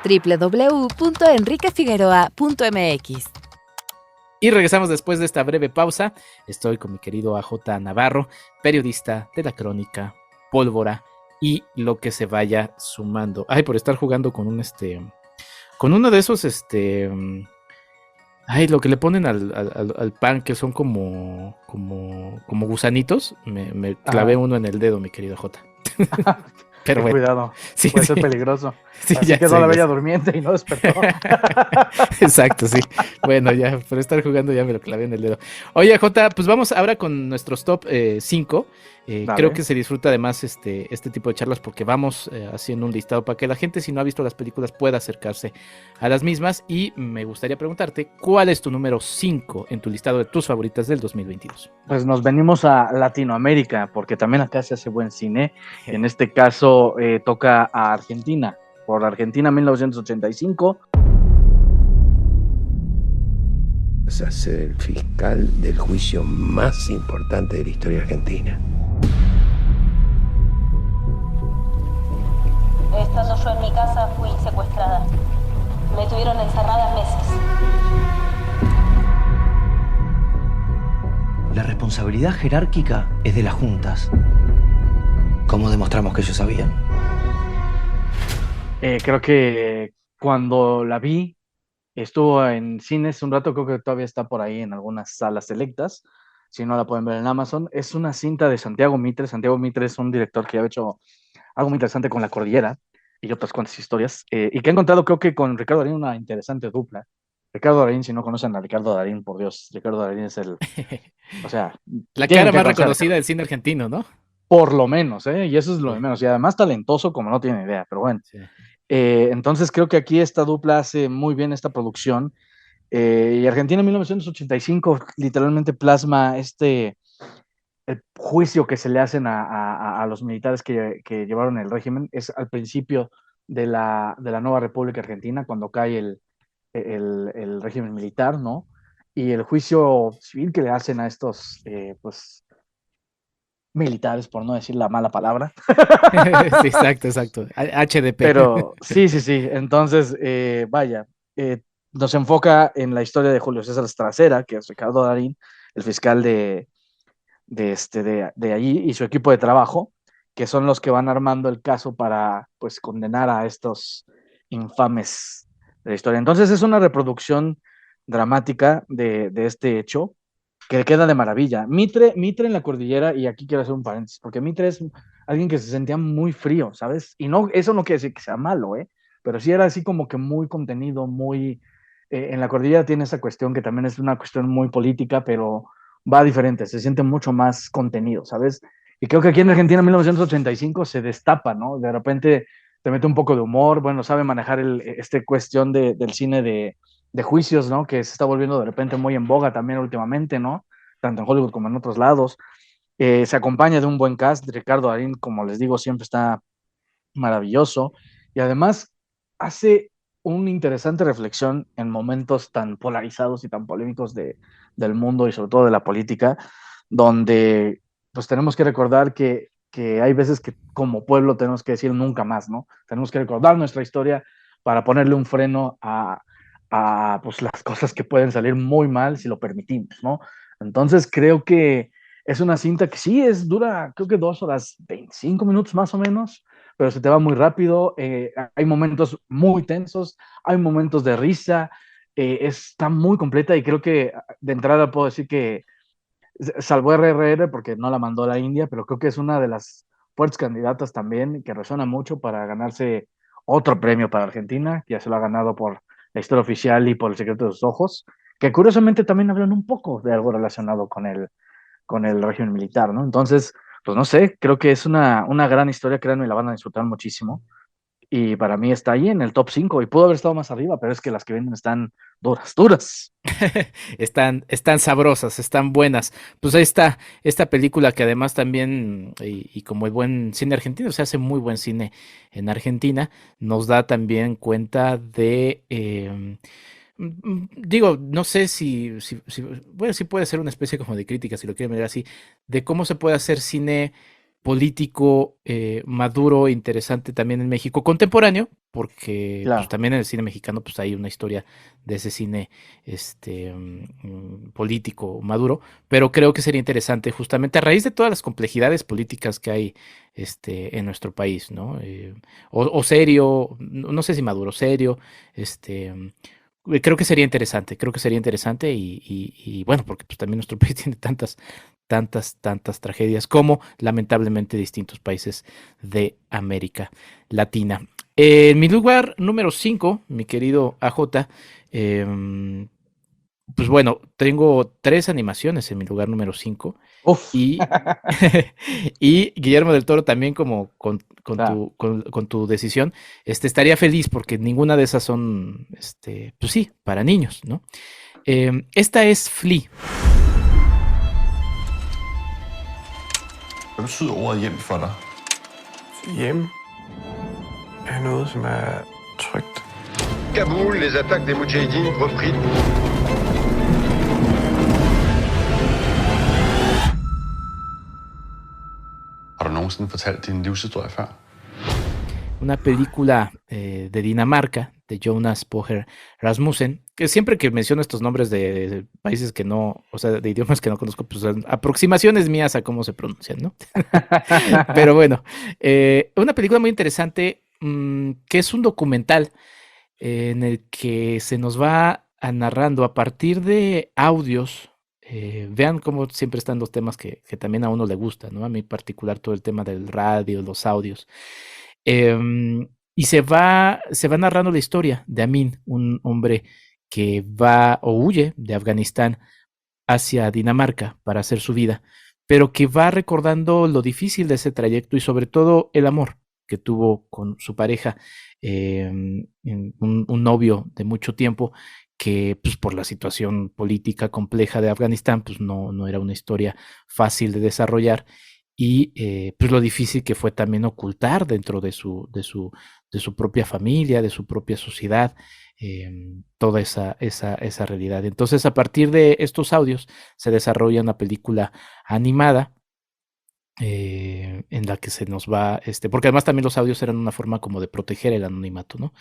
www.enriquefigueroa.mx. Y regresamos después de esta breve pausa. Estoy con mi querido AJ Navarro, periodista de La Crónica, Pólvora y lo que se vaya sumando. Ay, por estar jugando con con uno de esos, lo que le ponen al pan, que son como gusanitos. Me clavé uno en el dedo, mi querido J. Pero bueno. Cuidado, sí, puede ser peligroso. Sí, así ya quedó sé, la bella durmiente y no despertó. Exacto, sí. Bueno, ya por estar jugando ya me lo clavé en el dedo. Oye, Jota, pues vamos ahora con nuestros top 5. Creo que se disfruta además este tipo de charlas porque vamos haciendo un listado para que la gente, si no ha visto las películas, pueda acercarse a las mismas. Y me gustaría preguntarte, ¿cuál es tu número 5 en tu listado de tus favoritas del 2022? Pues nos venimos a Latinoamérica, porque también acá se hace buen cine. En este caso toca a Argentina, por Argentina 1985. Vas a ser el fiscal del juicio más importante de la historia argentina. Estando yo en mi casa, fui secuestrada. Me tuvieron encerrada meses. La responsabilidad jerárquica es de las juntas. ¿Cómo demostramos que ellos sabían? Creo que cuando la vi, estuvo en cines un rato, creo que todavía está por ahí en algunas salas selectas. Si no, la pueden ver en Amazon. Es una cinta de Santiago Mitre. Santiago Mitre es un director que ha hecho algo muy interesante con La Cordillera y otras cuantas historias, y que ha encontrado, creo que con Ricardo Darín, una interesante dupla. Ricardo Darín, si no conocen a Ricardo Darín, por Dios, Ricardo Darín es o sea, la cara más reconocida del cine argentino, ¿no? Por lo menos, y eso es lo de menos, y además talentoso como no tiene idea, pero bueno. Sí. Entonces creo que aquí esta dupla hace muy bien esta producción, y Argentina en 1985 literalmente plasma el juicio que se le hacen a los militares que llevaron el régimen. Es al principio de la nueva República Argentina, cuando cae el régimen militar, ¿no? Y el juicio civil que le hacen a estos, militares, por no decir la mala palabra. Sí, exacto. HDP. Pero sí. Entonces, nos enfoca en la historia de Julio César Stracera, que es Ricardo Darín, el fiscal de allí, y su equipo de trabajo, que son los que van armando el caso para, pues, condenar a estos infames de la historia. Entonces es una reproducción dramática de este hecho que queda de maravilla. Mitre en La Cordillera, y aquí quiero hacer un paréntesis, porque Mitre es alguien que se sentía muy frío, ¿sabes? Y no, eso no quiere decir que sea malo, pero sí era así como que muy contenido, muy... en La Cordillera tiene esa cuestión que también es una cuestión muy política, pero va diferente, se siente mucho más contenido, ¿sabes? Y creo que aquí en Argentina en 1985 se destapa, ¿no? De repente te mete un poco de humor, bueno, sabe manejar cuestión del cine de juicios, ¿no? Que se está volviendo de repente muy en boga también últimamente, ¿no? Tanto en Hollywood como en otros lados. Se acompaña de un buen cast. Ricardo Darín, como les digo, siempre está maravilloso, y además hace una interesante reflexión en momentos tan polarizados y tan polémicos del mundo y sobre todo de la política, donde pues tenemos que recordar que hay veces que como pueblo tenemos que decir nunca más, ¿no? Tenemos que recordar nuestra historia para ponerle un freno a pues, las cosas que pueden salir muy mal si lo permitimos, ¿no? Entonces creo que es una cinta que sí dura, creo que 2 horas 25 minutos más o menos, pero se te va muy rápido. Hay momentos muy tensos, hay momentos de risa, está muy completa, y creo que de entrada puedo decir que salvó RRR porque no la mandó a la India, pero creo que es una de las fuertes candidatas también, que resuena mucho para ganarse otro premio para Argentina, que ya se lo ha ganado por La historia oficial y por El secreto de sus ojos, que curiosamente también hablan un poco de algo relacionado con el régimen militar, ¿no? Entonces, pues no sé, creo que es una gran historia, créanme, la van a disfrutar muchísimo. Y para mí está ahí en el top 5 y pudo haber estado más arriba, pero es que las que vienen están duras, duras. Están sabrosas, están buenas. Pues ahí está esta película que además también, y como el buen cine argentino, se hace muy buen cine en Argentina, nos da también cuenta de, digo, no sé bueno, sí puede ser una especie como de crítica, si lo quieren ver así, de cómo se puede hacer cine político maduro, interesante también en México contemporáneo, porque Claro. pues, también en el cine mexicano pues hay una historia de ese cine político maduro, pero creo que sería interesante justamente a raíz de todas las complejidades políticas que hay en nuestro país, ¿no? O serio, no sé si maduro, serio, creo que sería interesante y bueno, porque pues también nuestro país tiene tantas tragedias como lamentablemente distintos países de América Latina. En mi lugar número 5, mi querido AJ, pues bueno, tengo 3 animaciones en mi lugar número 5. Y, y Guillermo del Toro también como con tu decisión, estaría feliz porque ninguna de esas son, pues sí, para niños, ¿no? Esta es Flea. Hvad betyder ordet hjem for dig? Hjem er noget, som er trygt. Kaboul, les attaques des Moudjahidines repris. Har du nogensinde fortalt din livshistorie før? Una película de Dinamarca, de Jonas Bojer Rasmussen, que siempre que menciono estos nombres de países que no, o sea, de idiomas que no conozco, pues son aproximaciones mías a cómo se pronuncian, ¿no? Pero bueno, una película muy interesante, que es un documental en el que se nos va narrando a partir de audios. Vean cómo siempre están los temas que también a uno le gusta, ¿no? A mí en particular todo el tema del radio, los audios. Y se va narrando la historia de Amin, un hombre que va o huye de Afganistán hacia Dinamarca para hacer su vida, pero que va recordando lo difícil de ese trayecto y sobre todo el amor que tuvo con su pareja, un novio de mucho tiempo que pues por la situación política compleja de Afganistán pues no era una historia fácil de desarrollar y pues lo difícil que fue también ocultar dentro de su propia familia, de su propia sociedad, toda esa realidad. Entonces, a partir de estos audios se desarrolla una película animada en la que se nos va, porque además también los audios eran una forma como de proteger el anonimato, ¿no?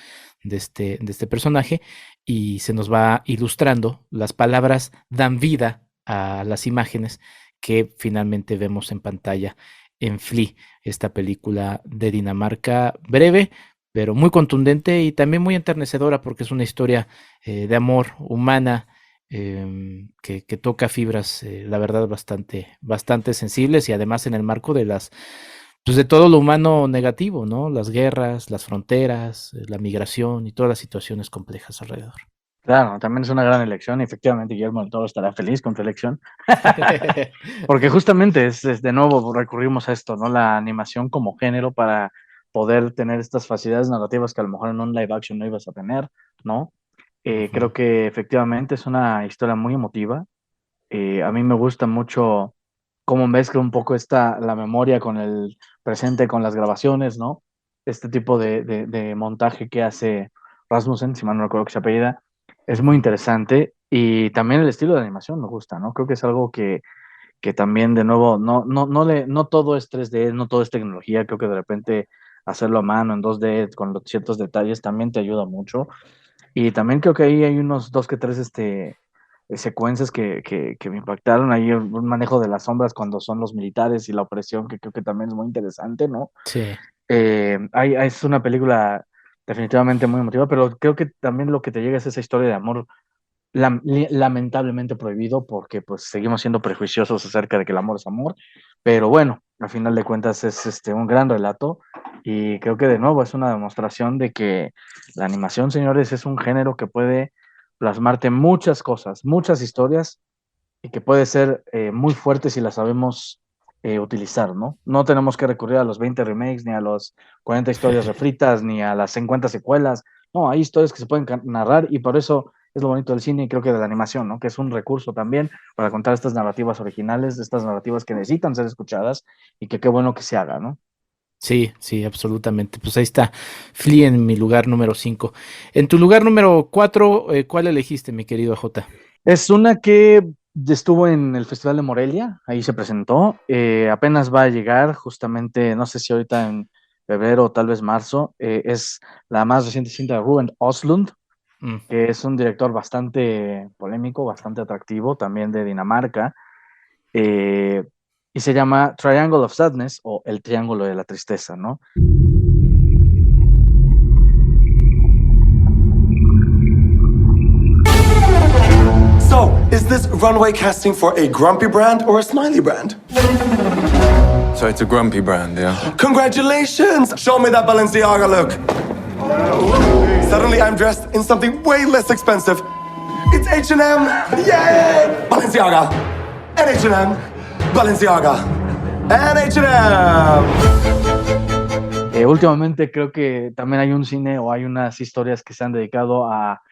De este personaje, y se nos va ilustrando, las palabras dan vida a las imágenes que finalmente vemos en pantalla en Flea, esta película de Dinamarca breve, pero muy contundente y también muy enternecedora porque es una historia de amor humana que toca fibras, la verdad, bastante sensibles y además en el marco de pues de todo lo humano negativo, ¿no? Las guerras, las fronteras, la migración y todas las situaciones complejas alrededor. Claro, también es una gran elección y efectivamente Guillermo del Toro estará feliz con tu elección. Porque justamente es de nuevo recurrimos a esto, ¿no? La animación como género para poder tener estas facilidades narrativas que a lo mejor en un live action no ibas a tener, ¿no? Creo que efectivamente es una historia muy emotiva. A mí me gusta mucho cómo mezcla un poco la memoria con el presente, con las grabaciones, ¿no? Este tipo de montaje que hace Rasmussen, si mal no recuerdo que se apellida, es muy interesante, y también el estilo de animación me gusta, ¿no? Creo que es algo que también, de nuevo, no todo es 3D, no todo es tecnología. Creo que de repente hacerlo a mano en 2D con los ciertos detalles también te ayuda mucho. Y también creo que ahí hay unos 2 que 3 secuencias que me impactaron. Ahí un manejo de las sombras cuando son los militares y la opresión, que creo que también es muy interesante, ¿no? Sí. Es una película definitivamente muy emotiva, pero creo que también lo que te llega es esa historia de amor lamentablemente prohibido, porque pues seguimos siendo prejuiciosos acerca de que el amor es amor, pero bueno, al final de cuentas es un gran relato, y creo que de nuevo es una demostración de que la animación, señores, es un género que puede plasmarte muchas cosas, muchas historias, y que puede ser muy fuerte si la sabemos utilizar, ¿no? No tenemos que recurrir a los 20 remakes, ni a los 40 historias refritas, ni a las 50 secuelas. No, hay historias que se pueden narrar, y por eso es lo bonito del cine, y creo que de la animación, ¿no? Que es un recurso también para contar estas narrativas originales, estas narrativas que necesitan ser escuchadas, y que qué bueno que se haga, ¿no? Sí, sí, absolutamente. Pues ahí está Flea en mi lugar número 5. En tu lugar número 4, ¿cuál elegiste, mi querido J? Es una que estuvo en el Festival de Morelia, ahí se presentó, apenas va a llegar, justamente, no sé si ahorita en febrero o tal vez marzo, es la más reciente cinta de Ruben Östlund, que es un director bastante polémico, bastante atractivo, también de Dinamarca, y se llama Triangle of Sadness, o El Triángulo de la Tristeza, ¿no? So, is this runway casting for a grumpy brand or a smiley brand? So it's a grumpy brand, yeah? Congratulations! Show me that Balenciaga look. Suddenly I'm dressed in something way less expensive. It's H&M! Yay! Balenciaga! And H&M! Balenciaga! And H&M! Últimamente creo que también hay un cine, o hay unas historias que se han dedicado a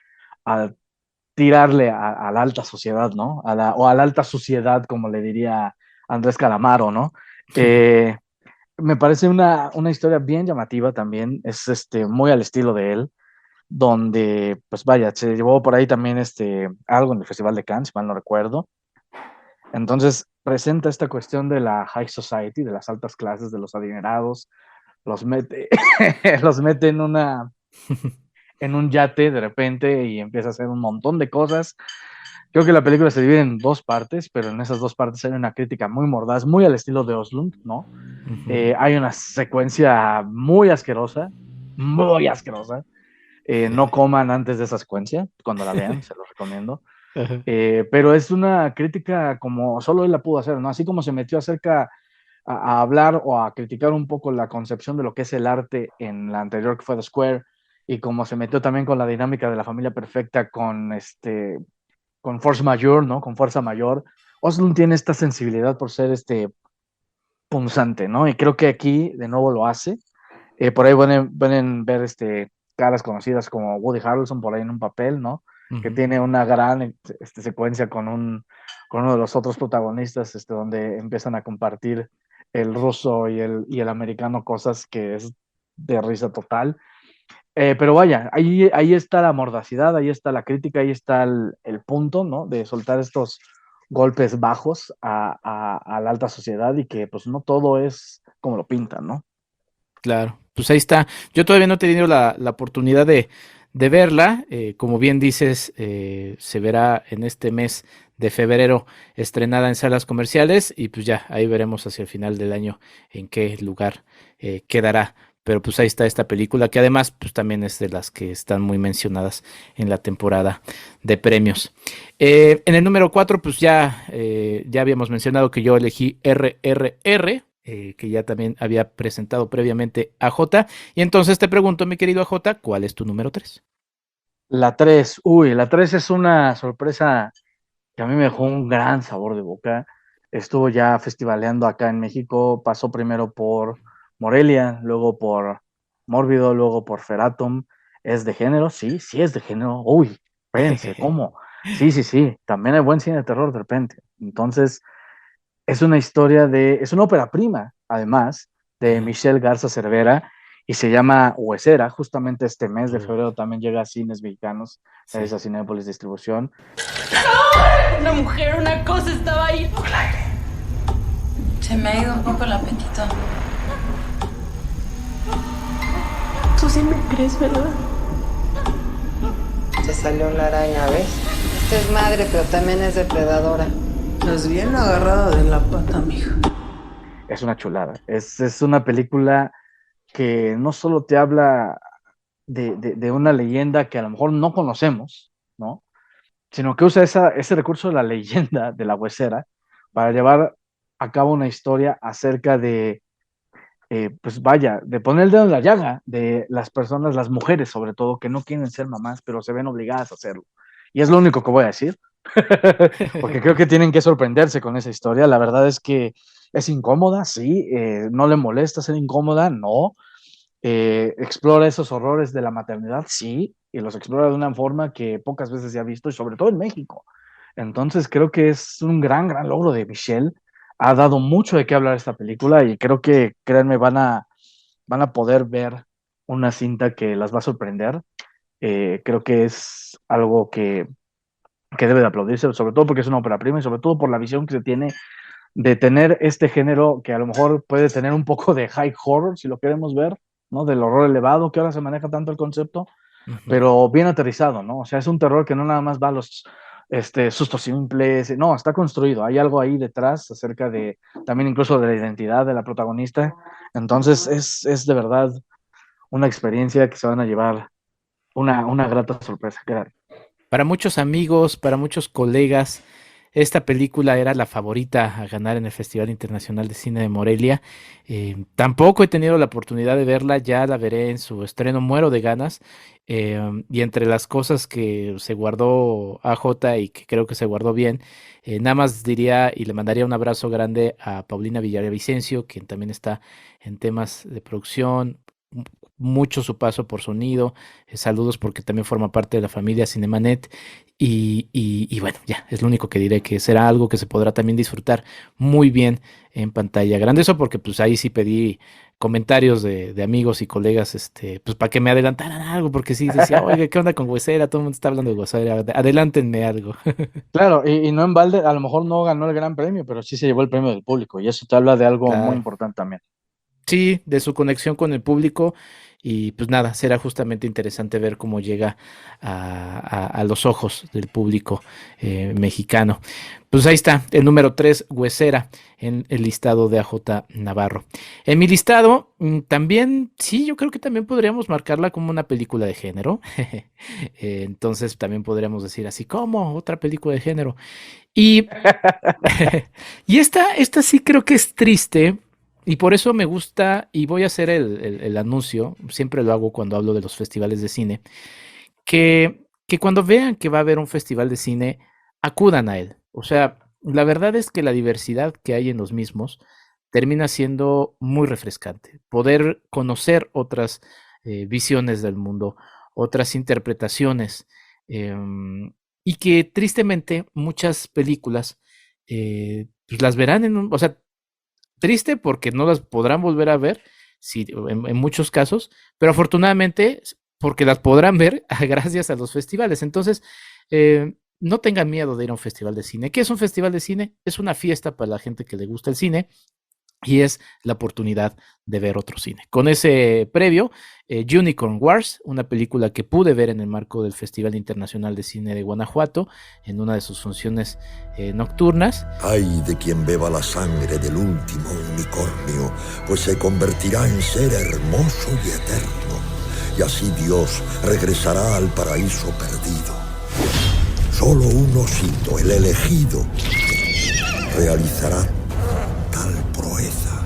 tirarle a la alta sociedad, ¿no? O a la alta suciedad, como le diría Andrés Calamaro, ¿no? Me parece una historia bien llamativa también, es muy al estilo de él, donde, pues vaya, se llevó por ahí también algo en el Festival de Cannes, si mal no recuerdo. Entonces presenta esta cuestión de la high society, de las altas clases, de los adinerados, los mete en un yate de repente, y empieza a hacer un montón de cosas. Creo que la película se divide en 2 partes, pero en esas 2 partes hay una crítica muy mordaz, muy al estilo de Östlund, ¿no? Hay una secuencia muy asquerosa, no coman antes de esa secuencia, cuando la vean, se los recomiendo. Pero es una crítica como solo él la pudo hacer, ¿no? Así como se metió a hablar o a criticar un poco la concepción de lo que es el arte en la anterior, que fue The Square, y como se metió también con la dinámica de la familia perfecta con force majeure, ¿no? Con fuerza mayor. Östlund tiene esta sensibilidad por ser punzante, ¿no? Y creo que aquí de nuevo lo hace. Por ahí pueden ver caras conocidas como Woody Harrelson por ahí en un papel, ¿no? Que tiene una gran secuencia con uno de los otros protagonistas, donde empiezan a compartir el ruso y el americano cosas que es de risa total. Pero vaya, ahí está la mordacidad, ahí está la crítica, ahí está el punto, ¿no? De soltar estos golpes bajos a la alta sociedad, y que pues no todo es como lo pintan, ¿no? Claro, pues ahí está. Yo todavía no he tenido la oportunidad de verla. Como bien dices, se verá en este mes de febrero estrenada en salas comerciales, y pues ya ahí veremos hacia el final del año en qué lugar quedará. Pero pues ahí está esta película, que además pues también es de las que están muy mencionadas en la temporada de premios. En el número 4 pues ya habíamos mencionado que yo elegí RRR, que ya también había presentado previamente a J. Y entonces te pregunto, mi querido J, ¿cuál es tu número 3? La 3 es una sorpresa que a mí me dejó un gran sabor de boca. Estuvo ya festivaleando acá en México, pasó primero por Morelia, luego por Mórbido, luego por Feratum. ¿Es de género? Sí es de género. Uy, espérense, ¿cómo? Sí, también hay buen cine de terror de repente. Entonces, es una historia es una ópera prima, además, de Michelle Garza Cervera, y se llama Huesera. Justamente este mes de febrero también llega a cines mexicanos, gracias a Cinépolis Distribución. Una mujer, una cosa estaba ahí. Se me ha ido un poco el apetito. Tú sí me crees, ¿verdad? Se salió la araña, ¿ves? Esta es madre, pero también es depredadora. Estás bien agarrada de la pata, mija. Es una chulada. Es una película que no solo te habla de una leyenda que a lo mejor no conocemos, ¿no? Sino que usa ese recurso de la leyenda de la Huesera para llevar a cabo una historia acerca de, pues vaya, de poner el dedo en la llaga de las personas, las mujeres sobre todo, que no quieren ser mamás, pero se ven obligadas a hacerlo. Y es lo único que voy a decir, porque creo que tienen que sorprenderse con esa historia. La verdad es que es incómoda, sí, no le molesta ser incómoda, no. Explora esos horrores de la maternidad, sí, y los explora de una forma que pocas veces se ha visto, y sobre todo en México. Entonces creo que es un gran logro de Michelle. Ha dado mucho de qué hablar esta película, y creo que, créanme, van a poder ver una cinta que las va a sorprender. Creo que es algo que debe de aplaudirse, sobre todo porque es una ópera prima, y sobre todo por la visión que se tiene de tener este género que a lo mejor puede tener un poco de high horror, si lo queremos ver, ¿no? Del horror elevado, que ahora se maneja tanto el concepto, pero bien aterrizado, ¿no? O sea, es un terror que no nada más va a los sustos simples, no, está construido, hay algo ahí detrás acerca de, también incluso de la identidad de la protagonista. Entonces es de verdad una experiencia que se van a llevar una grata sorpresa. Para muchos amigos, para muchos colegas, esta película era la favorita a ganar en el Festival Internacional de Cine de Morelia. Tampoco he tenido la oportunidad de verla, ya la veré en su estreno, muero de ganas. Y entre las cosas que se guardó AJ y que creo que se guardó bien, nada más diría y le mandaría un abrazo grande a Paulina Villavicencio, quien también está en temas de producción. Mucho su paso por Sonido, saludos porque también forma parte de la familia Cinemanet y bueno, ya, es lo único que diré, que será algo que se podrá también disfrutar muy bien en pantalla grande. Eso porque pues ahí sí pedí comentarios de amigos y colegas, pues para que me adelantaran algo, porque sí decía, oiga, ¿qué onda con Huesera? Todo el mundo está hablando de Huesera, adelántenme algo. Claro, y no en balde, a lo mejor no ganó el gran premio, pero sí se llevó el premio del público, y eso te habla de algo muy importante también. Sí, de su conexión con el público, y pues nada, será justamente interesante ver cómo llega a los ojos del público mexicano. Pues ahí está, el número 3, Huesera, en el listado de AJ Navarro. En mi listado, también, sí, yo creo que también podríamos marcarla como una película de género. Entonces también podríamos decir así, como otra película de género. Y, y esta sí creo que es triste. Y por eso me gusta, y voy a hacer el anuncio, siempre lo hago cuando hablo de los festivales de cine, que cuando vean que va a haber un festival de cine, acudan a él. O sea, la verdad es que la diversidad que hay en los mismos termina siendo muy refrescante. Poder conocer otras visiones del mundo, otras interpretaciones, y que tristemente muchas películas pues las verán o sea, triste porque no las podrán volver a ver, sí, en muchos casos, pero afortunadamente porque las podrán ver gracias a los festivales. Entonces, no tengan miedo de ir a un festival de cine. ¿Qué es un festival de cine? Es una fiesta para la gente que le gusta el cine y es la oportunidad de ver otro cine. Con ese previo, Unicorn Wars, una película que pude ver en el marco del Festival Internacional de Cine de Guanajuato, en una de sus funciones nocturnas. Ay de quien beba la sangre del último unicornio, pues se convertirá en ser hermoso y eterno, y así Dios regresará al paraíso perdido. Solo un osito, el elegido, realizará tal proeza.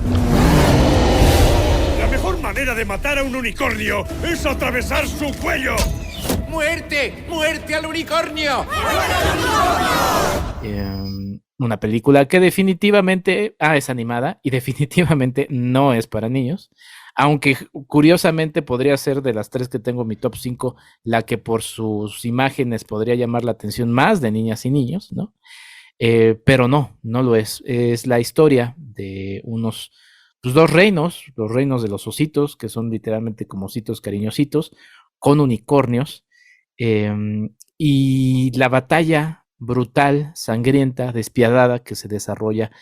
La mejor manera de matar a un unicornio es atravesar su cuello. ¡Muerte! ¡Muerte al unicornio! Una película que definitivamente es animada y definitivamente no es para niños, aunque curiosamente podría ser de las tres que tengo en mi top 5 la que por sus imágenes podría llamar la atención más de niñas y niños, ¿no? pero no lo es. Es la historia de unos dos reinos, los reinos de los ositos, que son literalmente como ositos cariñositos, con unicornios, y la batalla brutal, sangrienta, despiadada que se desarrolla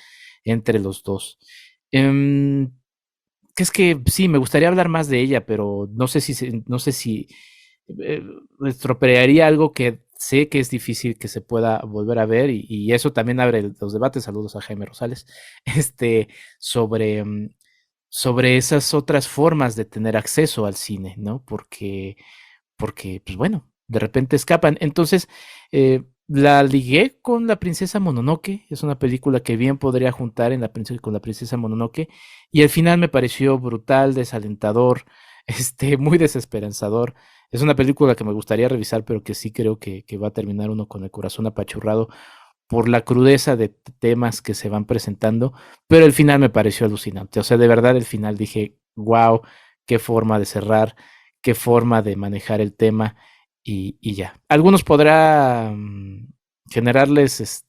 entre los dos. Que es que sí, me gustaría hablar más de ella, pero no sé si estropearía algo que sé que es difícil que se pueda volver a ver, y eso también abre los debates. Saludos a Jaime Rosales, sobre esas otras formas de tener acceso al cine, ¿no? Porque pues bueno, de repente escapan. Entonces, la ligué con La Princesa Mononoke. Es una película que bien podría juntar con La Princesa Mononoke, y al final me pareció brutal, desalentador, muy desesperanzador. Es una película que me gustaría revisar, pero que sí creo que va a terminar uno con el corazón apachurrado por la crudeza de temas que se van presentando, pero el final me pareció alucinante. O sea, de verdad, el final dije, wow, qué forma de cerrar, qué forma de manejar el tema, y ya. Algunos podrá generarles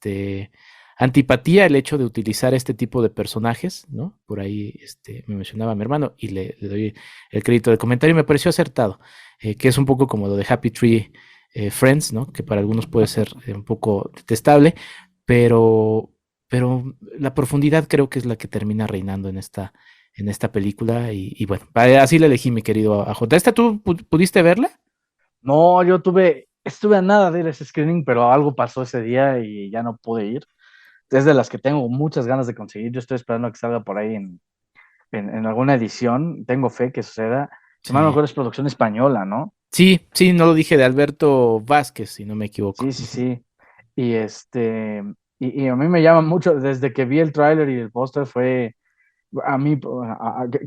antipatía el hecho de utilizar este tipo de personajes, ¿no? Por ahí me mencionaba a mi hermano, y le doy el crédito del comentario, y me pareció acertado, que es un poco como lo de Happy Tree Friends, ¿no? Que para algunos puede ser un poco detestable, pero la profundidad creo que es la que termina reinando en esta película, y bueno, así la elegí, mi querido AJ. ¿Esta tú pudiste verla? No, yo estuve a nada de ir a ese screening, pero algo pasó ese día y ya no pude ir. Es de las que tengo muchas ganas de conseguir. Yo estoy esperando a que salga por ahí en alguna edición. Tengo fe que suceda. Si mal no me acuerdo, es producción española, ¿no? Sí, no lo dije, de Alberto Vázquez, si no me equivoco. Sí. Y y a mí me llama mucho, desde que vi el tráiler y el póster, fue a mí,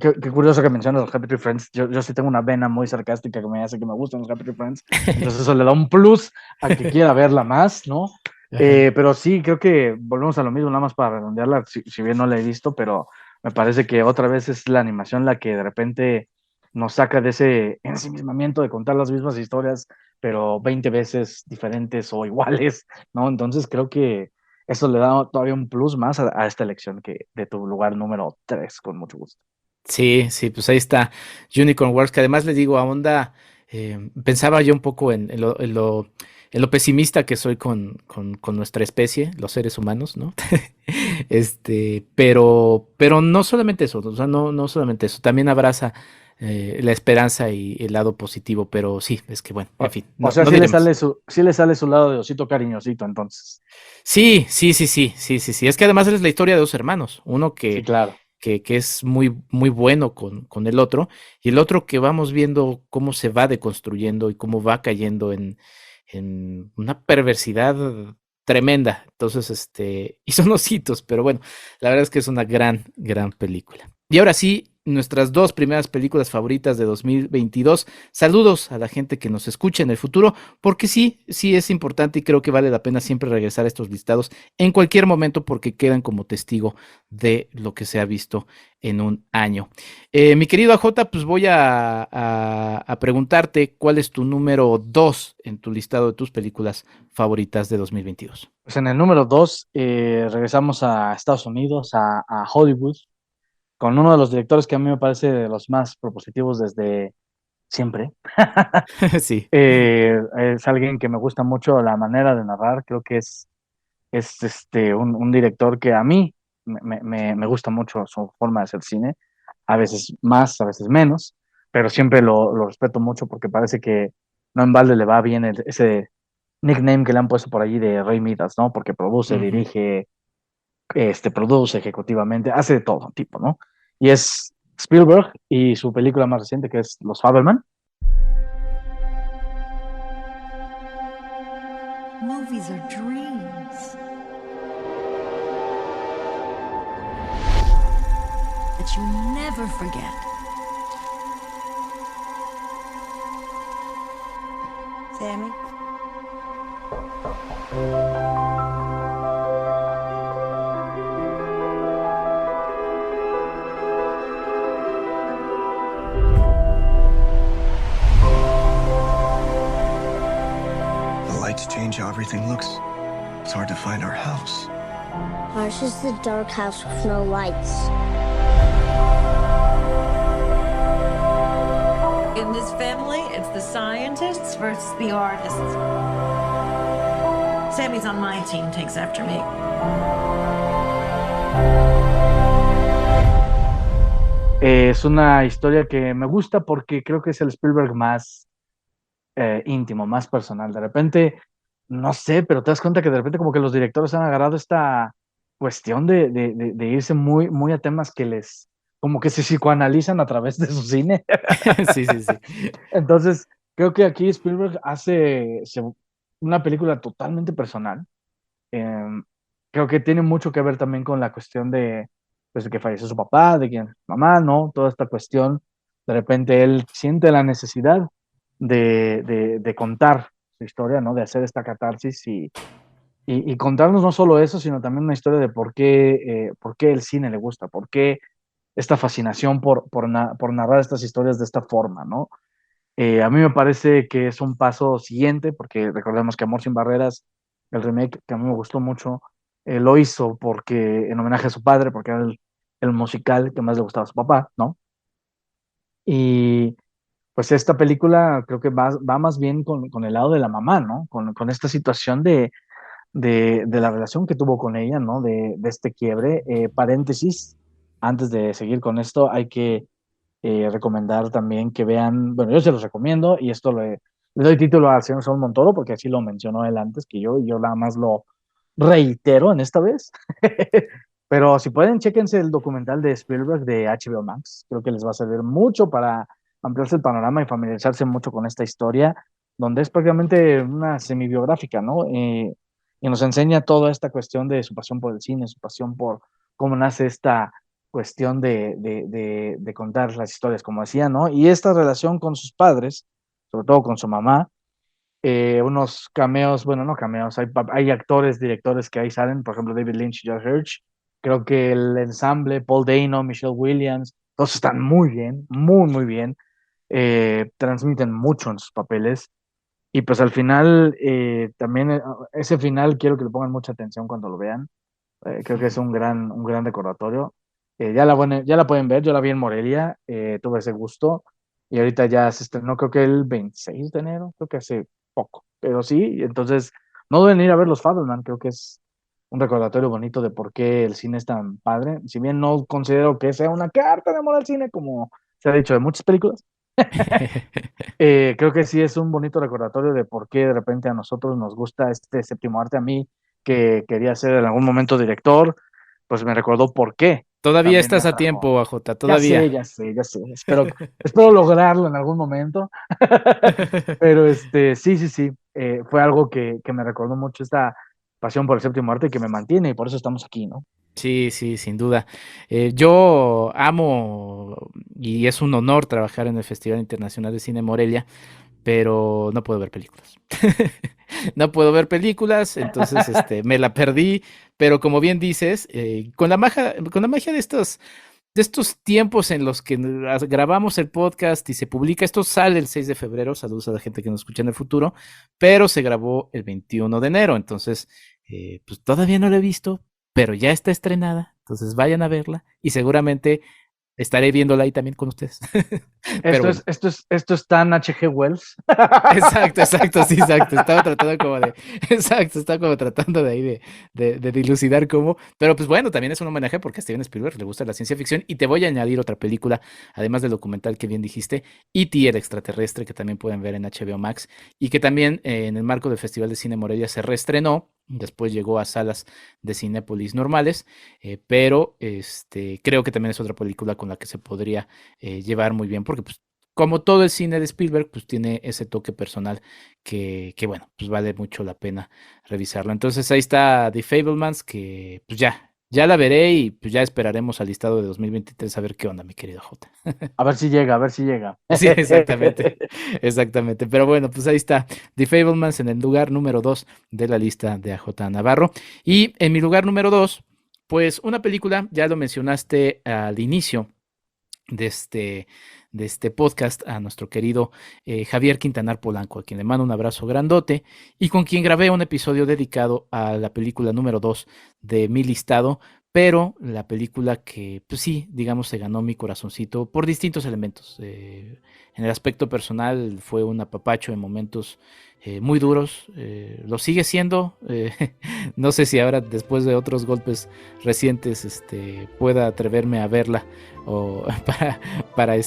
qué curioso que mencionas los Happy Tree Friends. Yo sí tengo una vena muy sarcástica que me hace que me gustan los Happy Tree Friends. Entonces eso le da un plus a que quiera verla más, ¿no? Pero sí, creo que volvemos a lo mismo, nada más para redondearla, si bien no la he visto, pero me parece que otra vez es la animación la que de repente nos saca de ese ensimismamiento de contar las mismas historias, pero 20 veces diferentes o iguales, ¿no? Entonces creo que eso le da todavía un plus más a esta elección que de tu lugar número 3, con mucho gusto. Sí, pues ahí está Unicorn Wars, que además le digo, a onda, pensaba yo un poco en lo pesimista que soy con nuestra especie, los seres humanos, ¿no? Pero no solamente eso, o sea, no solamente eso, también abraza la esperanza y el lado positivo, pero sí, es que bueno, en fin. O sea, sí le sale su lado de osito cariñosito, entonces. Sí. Es que además es la historia de dos hermanos, uno que, sí, claro, que es muy, muy bueno con el otro, y el otro que vamos viendo cómo se va deconstruyendo y cómo va cayendo en una perversidad tremenda. Entonces, y son ositos, pero bueno, la verdad es que es una gran película. Y ahora sí, nuestras dos primeras películas favoritas de 2022. Saludos a la gente que nos escucha en el futuro, porque sí es importante, y creo que vale la pena siempre regresar a estos listados en cualquier momento, porque quedan como testigo de lo que se ha visto en un año. Mi querido AJ, pues voy a preguntarte cuál es tu número 2 en tu listado de tus películas favoritas de 2022. Pues en el número 2 regresamos a Estados Unidos, a Hollywood, con uno de los directores que a mí me parece de los más propositivos desde siempre. Sí. Es alguien que me gusta mucho la manera de narrar. Creo que es un director que a mí me gusta mucho su forma de hacer cine, a veces más, a veces menos, pero siempre lo respeto mucho, porque parece que no en balde le va bien ese nickname que le han puesto por allí de Rey Midas, ¿no? Porque produce, dirige, produce ejecutivamente, hace de todo tipo, ¿no? Y es Spielberg y su película más reciente, que es Los Fabelman. Movies are dreams that you never forget. Sammy? Change how everything looks. It's hard to find our house. Ours is the dark house with no lights. In this family, it's the scientists versus the artists. Sammy's on my team, takes after me. Es una historia que me gusta porque creo que es el Spielberg más íntimo, más personal. De repente, no sé, pero te das cuenta que de repente como que los directores han agarrado esta cuestión de irse muy, muy a temas que les, como que se psicoanalizan a través de su cine. Sí. Entonces, creo que aquí Spielberg hace una película totalmente personal. Creo que tiene mucho que ver también con la cuestión de que falleció su papá, de que mamá, ¿no? Toda esta cuestión, de repente él siente la necesidad de contar su historia, ¿no? De hacer esta catarsis y contarnos no solo eso, sino también una historia de por qué el cine le gusta, por qué esta fascinación por narrar estas historias de esta forma, ¿no? A mí me parece que es un paso siguiente, porque recordemos que Amor sin Barreras, el remake que a mí me gustó mucho, lo hizo porque en homenaje a su padre, porque era el musical que más le gustaba a su papá, ¿no? Y pues esta película creo que va más bien con el lado de la mamá, ¿no? Con esta situación de la relación que tuvo con ella, ¿no? De este quiebre. Paréntesis, antes de seguir con esto, hay que recomendar también que vean, bueno, yo se los recomiendo y esto le doy título al señor Saúl Montoro porque así lo mencionó él antes que yo, y yo nada más lo reitero en esta vez. Pero si pueden, chéquense el documental de Spielberg de HBO Max. Creo que les va a servir mucho para ampliarse el panorama y familiarizarse mucho con esta historia, donde es prácticamente una semibiográfica, ¿no? Y nos enseña toda esta cuestión de su pasión por el cine, su pasión por cómo nace esta cuestión de contar las historias, como decía, ¿no? Y esta relación con sus padres, sobre todo con su mamá, unos cameos, bueno, no cameos, hay actores, directores que ahí salen, por ejemplo, David Lynch y Josh Hirsch. Creo que el ensamble, Paul Dano, Michelle Williams, todos están muy bien, muy, muy bien. Transmiten mucho en sus papeles. Y pues al final, también ese final quiero que le pongan mucha atención cuando lo vean. Creo que es un gran recordatorio. Ya la pueden ver, yo la vi en Morelia, tuve ese gusto. Y ahorita ya se estrenó, creo que el 26 de enero, creo que hace poco. Pero sí, entonces no deben ir a ver Los Fabelman, creo que es un recordatorio bonito de por qué el cine es tan padre. Si bien no considero que sea una carta de amor al cine, como se ha dicho de muchas películas, creo que sí es un bonito recordatorio de por qué de repente a nosotros nos gusta este séptimo arte. A mí, que quería ser en algún momento director, pues me recordó por qué. Todavía estás a tiempo, AJ, todavía. Ya sé. Espero lograrlo en algún momento. Pero sí. Fue algo que me recordó mucho esta pasión por el séptimo arte que me mantiene y por eso estamos aquí, ¿no? Sí, sin duda. Yo amo y es un honor trabajar en el Festival Internacional de Cine Morelia, pero no puedo ver películas. No puedo ver películas, entonces me la perdí, pero como bien dices, con la magia de estos tiempos en los que grabamos el podcast y se publica, esto sale el 6 de febrero, saludos a la gente que nos escucha en el futuro, pero se grabó el 21 de enero, entonces pues todavía no la he visto, pero ya está estrenada, entonces vayan a verla y seguramente estaré viéndola ahí también con ustedes. Esto es tan H.G. Wells. Exacto, sí, exacto. Estaba tratando de ahí de dilucidar cómo. Pero pues bueno, también es un homenaje porque a Steven Spielberg le gusta la ciencia ficción. Y te voy a añadir otra película, además del documental que bien dijiste, E.T. el extraterrestre, que también pueden ver en HBO Max, y que también en el marco del Festival de Cine Morelia se reestrenó. Después llegó a salas de Cinépolis normales, pero creo que también es otra película con la que se podría llevar muy bien, porque pues como todo el cine de Spielberg, pues tiene ese toque personal que bueno, pues vale mucho la pena revisarlo. Entonces ahí está The Fabelmans, que pues ya la veré y pues ya esperaremos al listado de 2023 a ver qué onda, mi querido J. A ver si llega. Sí, exactamente. Pero bueno, pues ahí está The Fabelmans en el lugar número 2 de la lista de AJ Navarro. Y en mi lugar número 2, pues una película, ya lo mencionaste al inicio, de este podcast, a nuestro querido Javier Quintanar Polanco, a quien le mando un abrazo grandote y con quien grabé un episodio dedicado a la película número 2 de mi listado, pero la película que, pues sí, digamos, se ganó mi corazoncito por distintos elementos. En el aspecto personal fue un apapacho en momentos muy duros, lo sigue siendo, no sé si ahora después de otros golpes recientes pueda atreverme a verla o para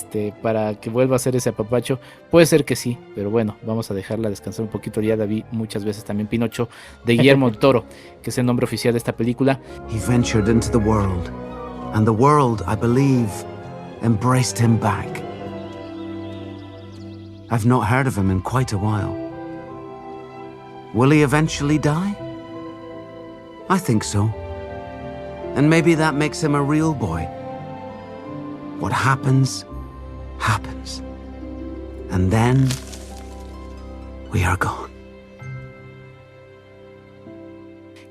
que vuelva a ser ese apapacho. Puede ser que sí, pero bueno, vamos a dejarla descansar un poquito. Ya la vi muchas veces también, Pinocho, de Guillermo del Toro, que es el nombre oficial de esta película. He ventured into the world, and the world, I believe, embraced him back. I've not heard of him in quite a while. Will he eventually die? I think so. And maybe that makes him a real boy. What happens, happens. And then we are gone.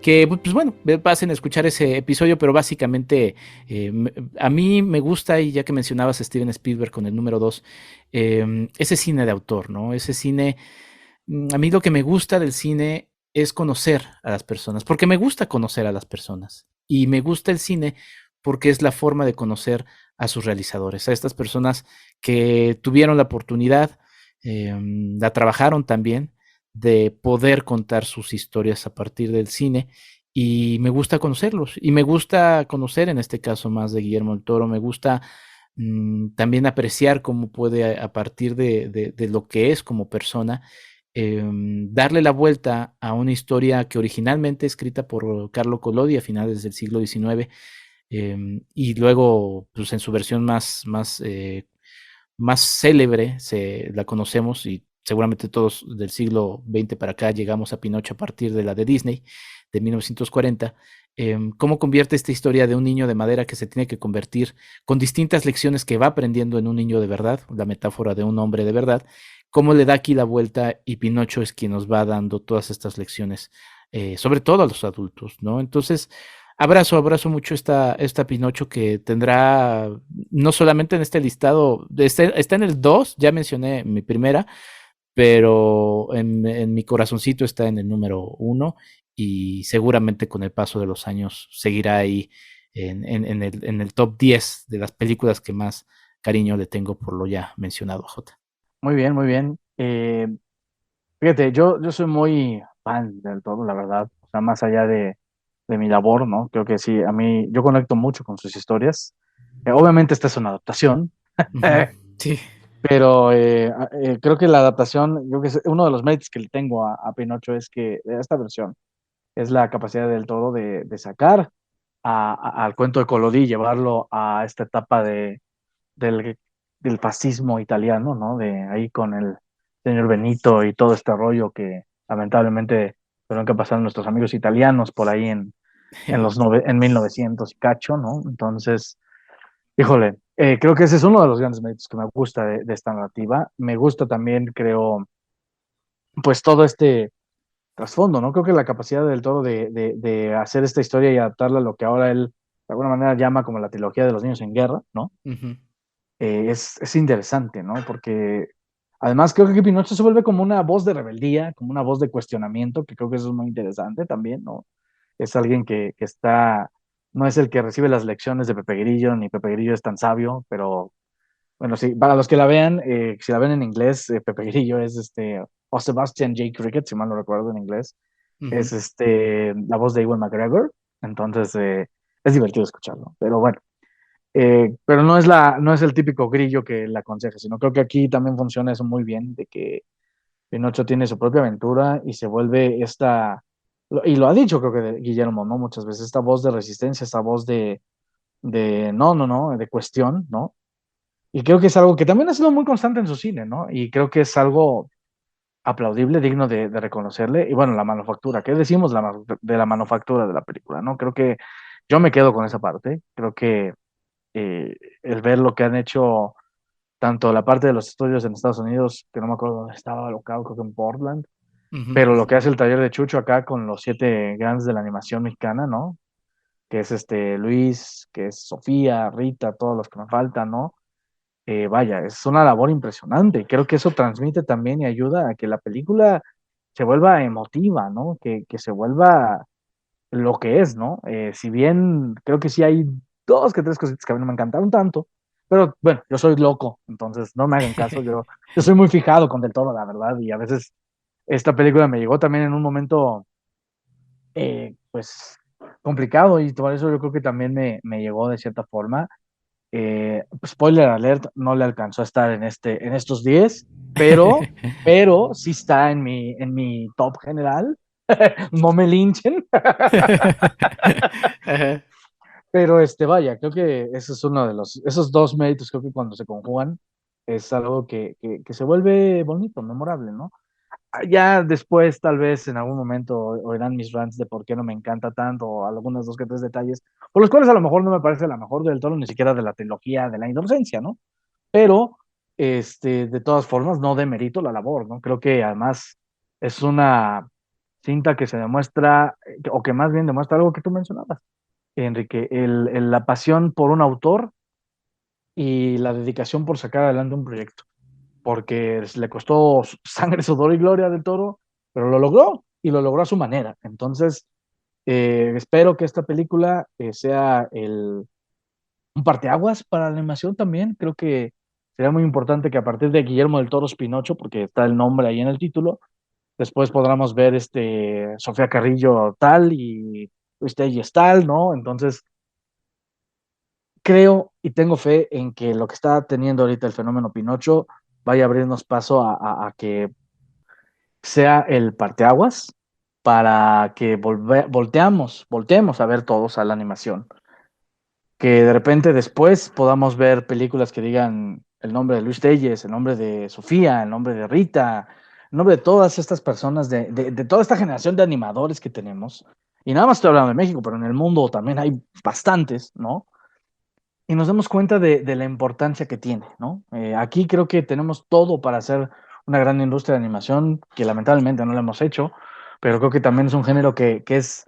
Que, pues bueno, pasen a escuchar ese episodio, pero básicamente a mí me gusta, y ya que mencionabas a Steven Spielberg con el número 2, ese cine de autor, ¿no? Ese cine, a mí lo que me gusta del cine es conocer a las personas, porque me gusta conocer a las personas, y me gusta el cine porque es la forma de conocer a sus realizadores, a estas personas que tuvieron la oportunidad, la trabajaron también, de poder contar sus historias a partir del cine, y me gusta conocerlos, y me gusta conocer en este caso más de Guillermo del Toro. Me gusta también apreciar cómo puede, a partir de lo que es como persona, darle la vuelta a una historia que originalmente escrita por Carlo Collodi a finales del siglo XIX, y luego pues en su versión más célebre la conocemos, y seguramente todos del siglo XX para acá llegamos a Pinocho a partir de la de Disney, de 1940, cómo convierte esta historia de un niño de madera que se tiene que convertir con distintas lecciones que va aprendiendo en un niño de verdad, la metáfora de un hombre de verdad, cómo le da aquí la vuelta, y Pinocho es quien nos va dando todas estas lecciones, sobre todo a los adultos, ¿no? Entonces, abrazo mucho esta Pinocho, que tendrá, no solamente en este listado, está en el 2, ya mencioné mi primera, pero en mi corazoncito está en el número 1, y seguramente con el paso de los años seguirá ahí en el top 10 de las películas que más cariño le tengo por lo ya mencionado, Jota. Muy bien, muy bien. Fíjate, yo soy muy fan del todo, la verdad. O sea, más allá de mi labor, ¿no? Creo que sí, a mí, yo conecto mucho con sus historias. Obviamente esta es una adaptación. Sí. Pero creo que la adaptación, yo que sé, uno de los méritos que le tengo a Pinocho es que esta versión es la capacidad del Toro de sacar al cuento de Collodi y llevarlo a esta etapa del fascismo italiano, ¿no? De ahí con el señor Benito y todo este rollo que lamentablemente tuvieron que pasar nuestros amigos italianos por ahí en 1900 y cacho, ¿no? Entonces, híjole, creo que ese es uno de los grandes méritos que me gusta de esta narrativa. Me gusta también, creo, pues todo este trasfondo, ¿no? Creo que la capacidad del Toro de hacer esta historia y adaptarla a lo que ahora él de alguna manera llama como la trilogía de los niños en guerra, ¿no? Es interesante, ¿no? Porque además creo que Pinocho se vuelve como una voz de rebeldía, como una voz de cuestionamiento, que creo que eso es muy interesante también, ¿no? Es alguien que está, no es el que recibe las lecciones de Pepe Grillo, ni Pepe Grillo es tan sabio, pero bueno, sí, para los que la vean, si la ven en inglés, Pepe Grillo es o Sebastian J. Cricket, si mal no recuerdo en inglés, es la voz de Ewan McGregor, entonces es divertido escucharlo, pero bueno. Pero no es el típico grillo que la aconseja, sino creo que aquí también funciona eso muy bien, de que Pinocho tiene su propia aventura y se vuelve y lo ha dicho creo que Guillermo, ¿no? Muchas veces, esta voz de resistencia, esta voz de de cuestión, ¿no? Y creo que es algo que también ha sido muy constante en su cine, ¿no? Y creo que es algo aplaudible, digno de reconocerle. Y bueno, la manufactura, ¿qué decimos de la manufactura de la película, ¿no? Creo que yo me quedo con esa parte, creo que el ver lo que han hecho tanto la parte de los estudios en Estados Unidos, que no me acuerdo dónde estaba alocado, creo que en Portland, pero lo que hace el taller de Chucho acá con los 7 grandes de la animación mexicana, ¿no? Que es Luis, que es Sofía, Rita, todos los que me faltan, ¿no? vaya, es una labor impresionante. Creo que eso transmite también y ayuda a que la película se vuelva emotiva, ¿no? Que se vuelva lo que es, ¿no? Si bien creo que sí hay dos que tres cositas que a mí no me encantaron tanto, pero bueno, yo soy loco, entonces no me hagan caso, yo soy muy fijado con Del Toro, la verdad, y a veces esta película me llegó también en un momento, pues, complicado, y por eso yo creo que también me llegó de cierta forma. Spoiler alert, no le alcanzó a estar en estos 10, pero sí está en mi top general. No me linchen. Pero vaya, creo que ese es uno de esos dos méritos, creo que cuando se conjugan es algo que se vuelve bonito, memorable, ¿no? Ya después, tal vez en algún momento, oirán mis rants de por qué no me encanta tanto, o algunos dos que tres detalles, por los cuales a lo mejor no me parece la mejor del Toro, ni siquiera de la trilogía de la inocencia, ¿no? Pero, de todas formas, no demerito la labor, ¿no? Creo que además es una cinta que se demuestra, o que más bien demuestra algo que tú mencionabas, Enrique, la pasión por un autor y la dedicación por sacar adelante un proyecto, porque le costó sangre, sudor y gloria del Toro, pero lo logró y lo logró a su manera. Entonces, espero que esta película sea un parteaguas para la animación también. Creo que sería muy importante que a partir de Guillermo del Toro's Pinocho, porque está el nombre ahí en el título, después podamos ver Sofía Carrillo tal y Luis Telles tal, ¿no? Entonces, creo y tengo fe en que lo que está teniendo ahorita el fenómeno Pinocho vaya a abrirnos paso a que sea el parteaguas para que volteemos a ver todos a la animación. Que de repente después podamos ver películas que digan el nombre de Luis Telles, el nombre de Sofía, el nombre de Rita, el nombre de todas estas personas, de toda esta generación de animadores que tenemos. Y nada más estoy hablando de México, pero en el mundo también hay bastantes, ¿no? Y nos damos cuenta de la importancia que tiene, ¿no? Aquí creo que tenemos todo para hacer una gran industria de animación, que lamentablemente no lo hemos hecho, pero creo que también es un género que es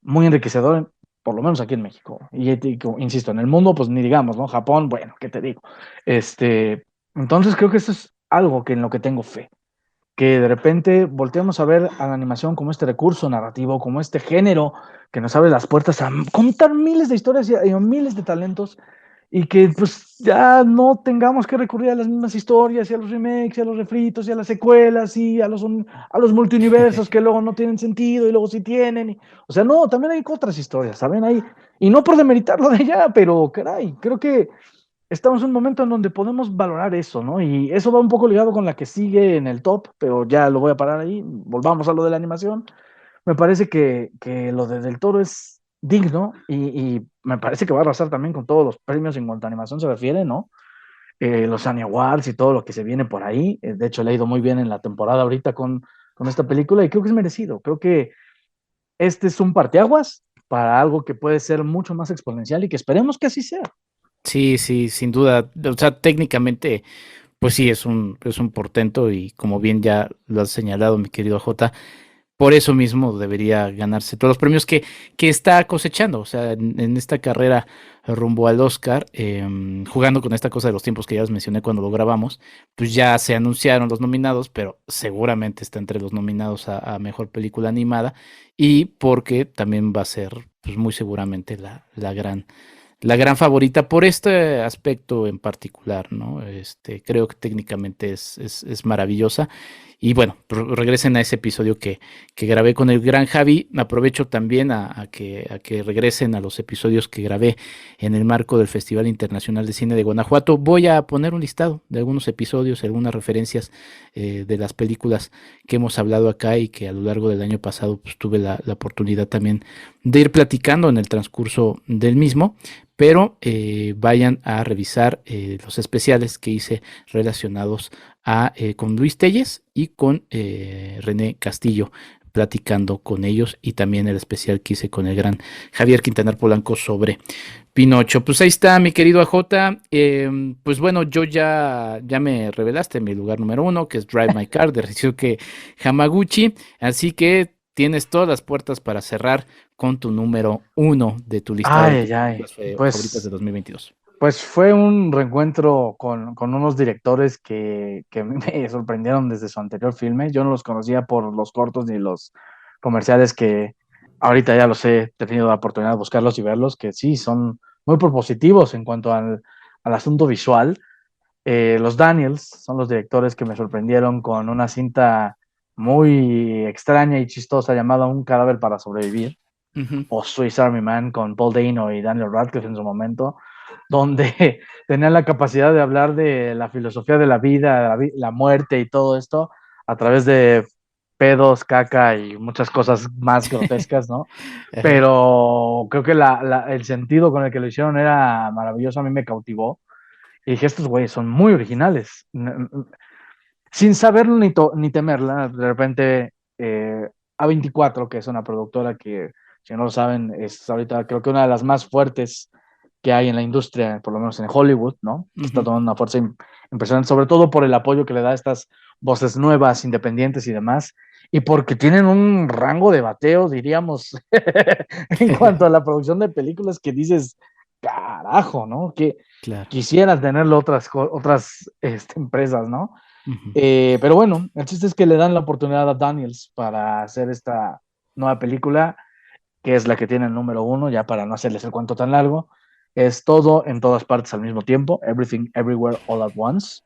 muy enriquecedor, por lo menos aquí en México. Y insisto, en el mundo, pues ni digamos, ¿no? Japón, bueno, ¿qué te digo? Entonces creo que eso es algo en lo que tengo fe, que de repente volteamos a ver a la animación como este recurso narrativo, como este género que nos abre las puertas a contar miles de historias y miles de talentos, y que pues ya no tengamos que recurrir a las mismas historias y a los remakes y a los refritos y a las secuelas y a los multiuniversos que luego no tienen sentido y luego sí tienen. O sea, no, también hay otras historias, ¿saben? Y no por demeritarlo de allá, pero caray, creo que estamos en un momento en donde podemos valorar eso, ¿no? Y eso va un poco ligado con la que sigue en el top, pero ya lo voy a parar ahí. Volvamos a lo de la animación. Me parece que lo de Del Toro es digno y me parece que va a arrasar también con todos los premios en cuanto a animación se refiere, ¿no? Los Annie Awards y todo lo que se viene por ahí. De hecho, le ha ido muy bien en la temporada ahorita con esta película y creo que es merecido. Creo que este es un parteaguas para algo que puede ser mucho más exponencial y que esperemos que así sea. Sí, sin duda. O sea, técnicamente, pues sí, es un portento y como bien ya lo has señalado, mi querido Jota, por eso mismo debería ganarse todos los premios que está cosechando, o sea, en esta carrera rumbo al Oscar, jugando con esta cosa de los tiempos que ya les mencioné cuando lo grabamos, pues ya se anunciaron los nominados, pero seguramente está entre los nominados a Mejor Película Animada, y porque también va a ser, pues muy seguramente la gran favorita por este aspecto en particular, ¿no? Creo que técnicamente es maravillosa. Y bueno, regresen a ese episodio que grabé con el gran Javi. Aprovecho también a que regresen a los episodios que grabé en el marco del Festival Internacional de Cine de Guanajuato. Voy a poner un listado de algunos episodios, algunas referencias de las películas que hemos hablado acá y que a lo largo del año pasado pues, tuve la oportunidad también de ir platicando en el transcurso del mismo. Pero vayan a revisar los especiales que hice relacionados con Luis Telles y con René Castillo, platicando con ellos, y también el especial que hice con el gran Javier Quintanar Polanco sobre Pinocho. Pues ahí está, mi querido AJ. Pues bueno, yo ya me revelaste mi lugar número 1, que es Drive My Car de Ryusuke Hamaguchi, así que tienes todas las puertas para cerrar con tu número 1 de tu lista de Pues, favoritas de 2022. Pues fue un reencuentro con unos directores que a mí me sorprendieron desde su anterior filme. Yo no los conocía por los cortos ni los comerciales que ahorita ya los he tenido la oportunidad de buscarlos y verlos, que sí, son muy propositivos en cuanto al asunto visual. Los Daniels son los directores que me sorprendieron con una cinta muy extraña y chistosa llamada Un cadáver para sobrevivir, o Swiss Army Man con Paul Dano y Daniel Radcliffe en su momento, donde tenían la capacidad de hablar de la filosofía de la vida, la muerte y todo esto a través de pedos, caca y muchas cosas más grotescas, ¿no? Pero creo que el sentido con el que lo hicieron era maravilloso, a mí me cautivó. Y dije, estos güeyes son muy originales. Sin saberlo ni temerla, de repente A24, que es una productora que, si no lo saben, es ahorita creo que una de las más fuertes que hay en la industria, por lo menos en Hollywood, ¿no? Que está tomando una fuerza impresionante, sobre todo por el apoyo que le da a estas voces nuevas, independientes y demás, y porque tienen un rango de bateo, diríamos, en cuanto a la producción de películas que dices, carajo, ¿no? Que quisieras tenerlo otras empresas, ¿no? Pero bueno, el chiste es que le dan la oportunidad a Daniels para hacer esta nueva película, que es la que tiene el número 1, ya para no hacerles el cuento tan largo. Es todo en todas partes al mismo tiempo, Everything Everywhere All at Once.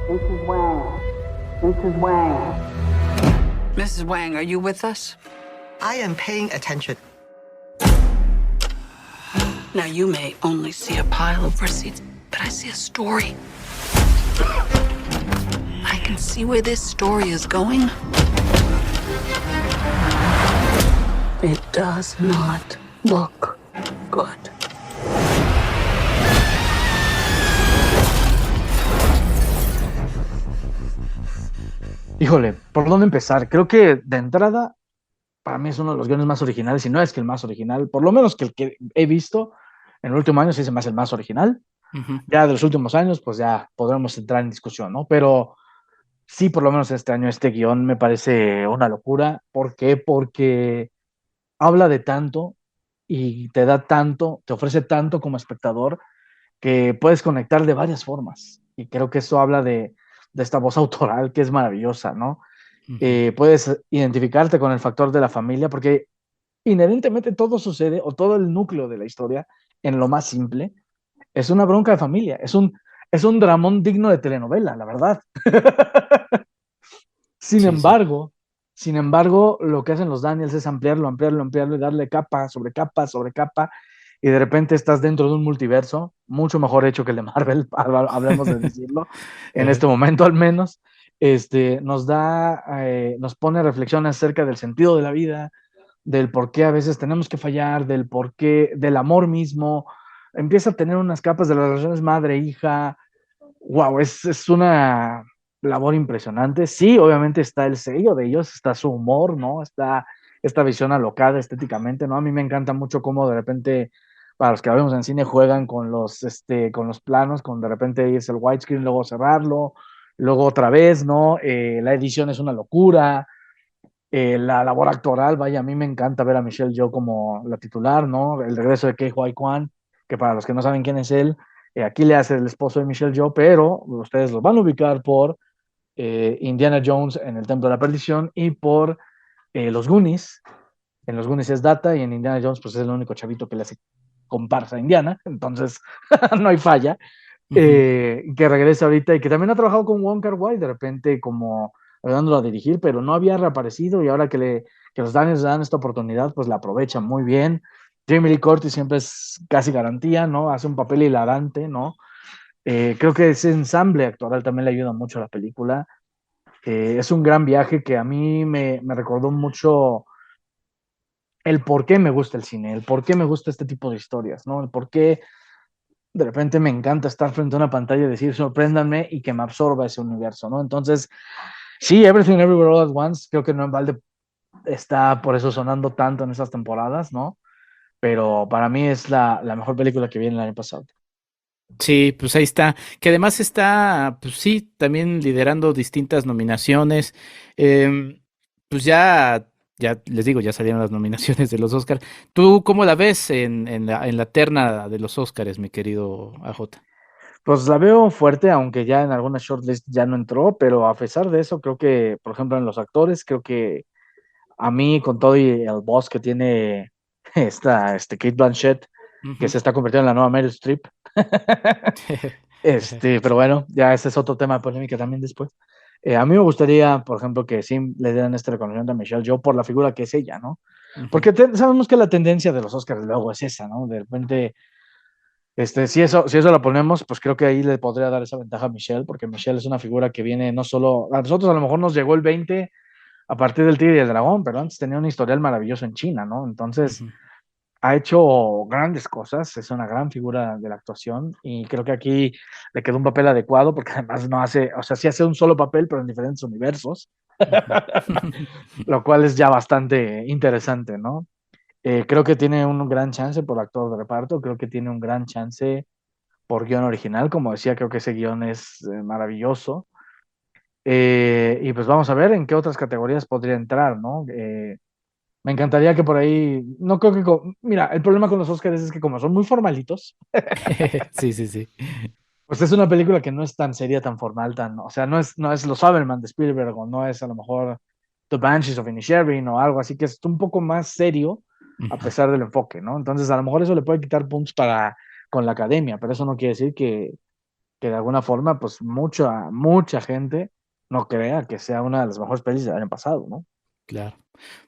Mrs. Wang. Mrs. Wang. Mrs. Wang, are you with us? I am paying attention. Now, you may only see a pile of receipts, but I see a story. I can see where this story is going. It does not look good. Híjole, ¿por dónde empezar? Creo que de entrada, para mí es uno de los guiones más originales, y no es que el más original, por lo menos que el que he visto en el último año sí se me hace el más original. Ya de los últimos años, pues ya podremos entrar en discusión, ¿no? Pero sí, por lo menos este año, este guión me parece una locura. ¿Por qué? Porque habla de tanto y te da tanto, te ofrece tanto como espectador que puedes conectar de varias formas. Y creo que eso habla de esta voz autoral que es maravillosa, ¿no? Puedes identificarte con el factor de la familia porque inherentemente todo sucede, o todo el núcleo de la historia, en lo más simple, es una bronca de familia, es un dramón digno de telenovela, la verdad. Sin embargo, lo que hacen los Daniels es ampliarlo y darle capa sobre capa sobre capa, y de repente estás dentro de un multiverso mucho mejor hecho que el de Marvel, hablemos de decirlo, en este momento al menos. Nos pone reflexiones acerca del sentido de la vida, del por qué a veces tenemos que fallar, del por qué, del amor mismo. Empieza a tener unas capas de las relaciones madre-hija. Wow, es una labor impresionante. Sí, obviamente está el sello de ellos, está su humor, ¿no? Está esta visión alocada estéticamente, ¿no? A mí me encanta mucho cómo de repente, para los que la vemos en cine, juegan con los planos, con de repente es el widescreen, luego cerrarlo, luego otra vez, ¿no? La edición es una locura. La labor actoral, vaya, a mí me encanta ver a Michelle Yeoh como la titular, ¿no? El regreso de Ke Huy Quan, que para los que no saben quién es él, aquí le hace el esposo de Michelle Yeoh, pero ustedes lo van a ubicar por Indiana Jones en el Templo de la Perdición y por los Goonies. En los Goonies es Data y en Indiana Jones pues es el único chavito que le hace comparsa a Indiana, entonces no hay falla. Que regresa ahorita y que también ha trabajado con Wong Kar-wai de repente como ayudándolo a dirigir, pero no había reaparecido, y ahora que los Daniels le dan esta oportunidad, pues la aprovechan muy bien. Jamie Lee Curtis siempre es casi garantía, ¿no? Hace un papel hilarante, ¿no? Creo que ese ensamble actoral también le ayuda mucho a la película. Es un gran viaje que a mí me recordó mucho el por qué me gusta el cine, el por qué me gusta este tipo de historias, ¿no? El por qué de repente me encanta estar frente a una pantalla y decir, sorpréndanme, y que me absorba ese universo, ¿no? Entonces, sí, Everything Everywhere All at Once, creo que no en balde está por eso sonando tanto en esas temporadas, ¿no? Pero para mí es la mejor película que vi el año pasado. Sí, pues ahí está, que además está, pues sí, también liderando distintas nominaciones. Pues ya ya les digo, ya salieron las nominaciones de los Oscars. ¿Tú cómo la ves en la terna de los Oscars, mi querido AJ? Pues la veo fuerte, aunque ya en alguna shortlist ya no entró, pero a pesar de eso, creo que, por ejemplo, en los actores, creo que a mí, con todo y el boss que tiene Kate Blanchett, que se está convirtiendo en la nueva Meryl Streep. Pero bueno, ya ese es otro tema de polémica también después. A mí me gustaría, por ejemplo, que sí le dieran este reconocimiento a Michelle Yeoh por la figura que es ella, ¿no? Porque sabemos que la tendencia de los Oscars luego es esa, ¿no? De repente, si eso la ponemos, pues creo que ahí le podría dar esa ventaja a Michelle, porque Michelle es una figura que viene no solo, a nosotros a lo mejor nos llegó el 20 a partir del Tigre y el Dragón, pero antes tenía un historial maravilloso en China, ¿no? Entonces, ha hecho grandes cosas, es una gran figura de la actuación, y creo que aquí le quedó un papel adecuado, porque además no hace, o sea, sí hace un solo papel, pero en diferentes universos, lo cual es ya bastante interesante, ¿no? Creo que tiene un gran chance por actor de reparto, creo que tiene un gran chance por guión original, como decía, creo que ese guión es maravilloso. Y pues vamos a ver en qué otras categorías podría entrar, ¿no? Me encantaría que por ahí, no creo que, mira, el problema con los Oscars es que como son muy formalitos, sí. Pues es una película que no es tan seria, tan formal, o sea, no es Los Fabelman de Spielberg, o no es a lo mejor The Banshees of Inisherin o algo así, que es un poco más serio a pesar del enfoque, ¿no? Entonces a lo mejor eso le puede quitar puntos con la academia, pero eso no quiere decir que de alguna forma, pues mucha gente no crea que sea una de las mejores pelis del año pasado, ¿no? Claro.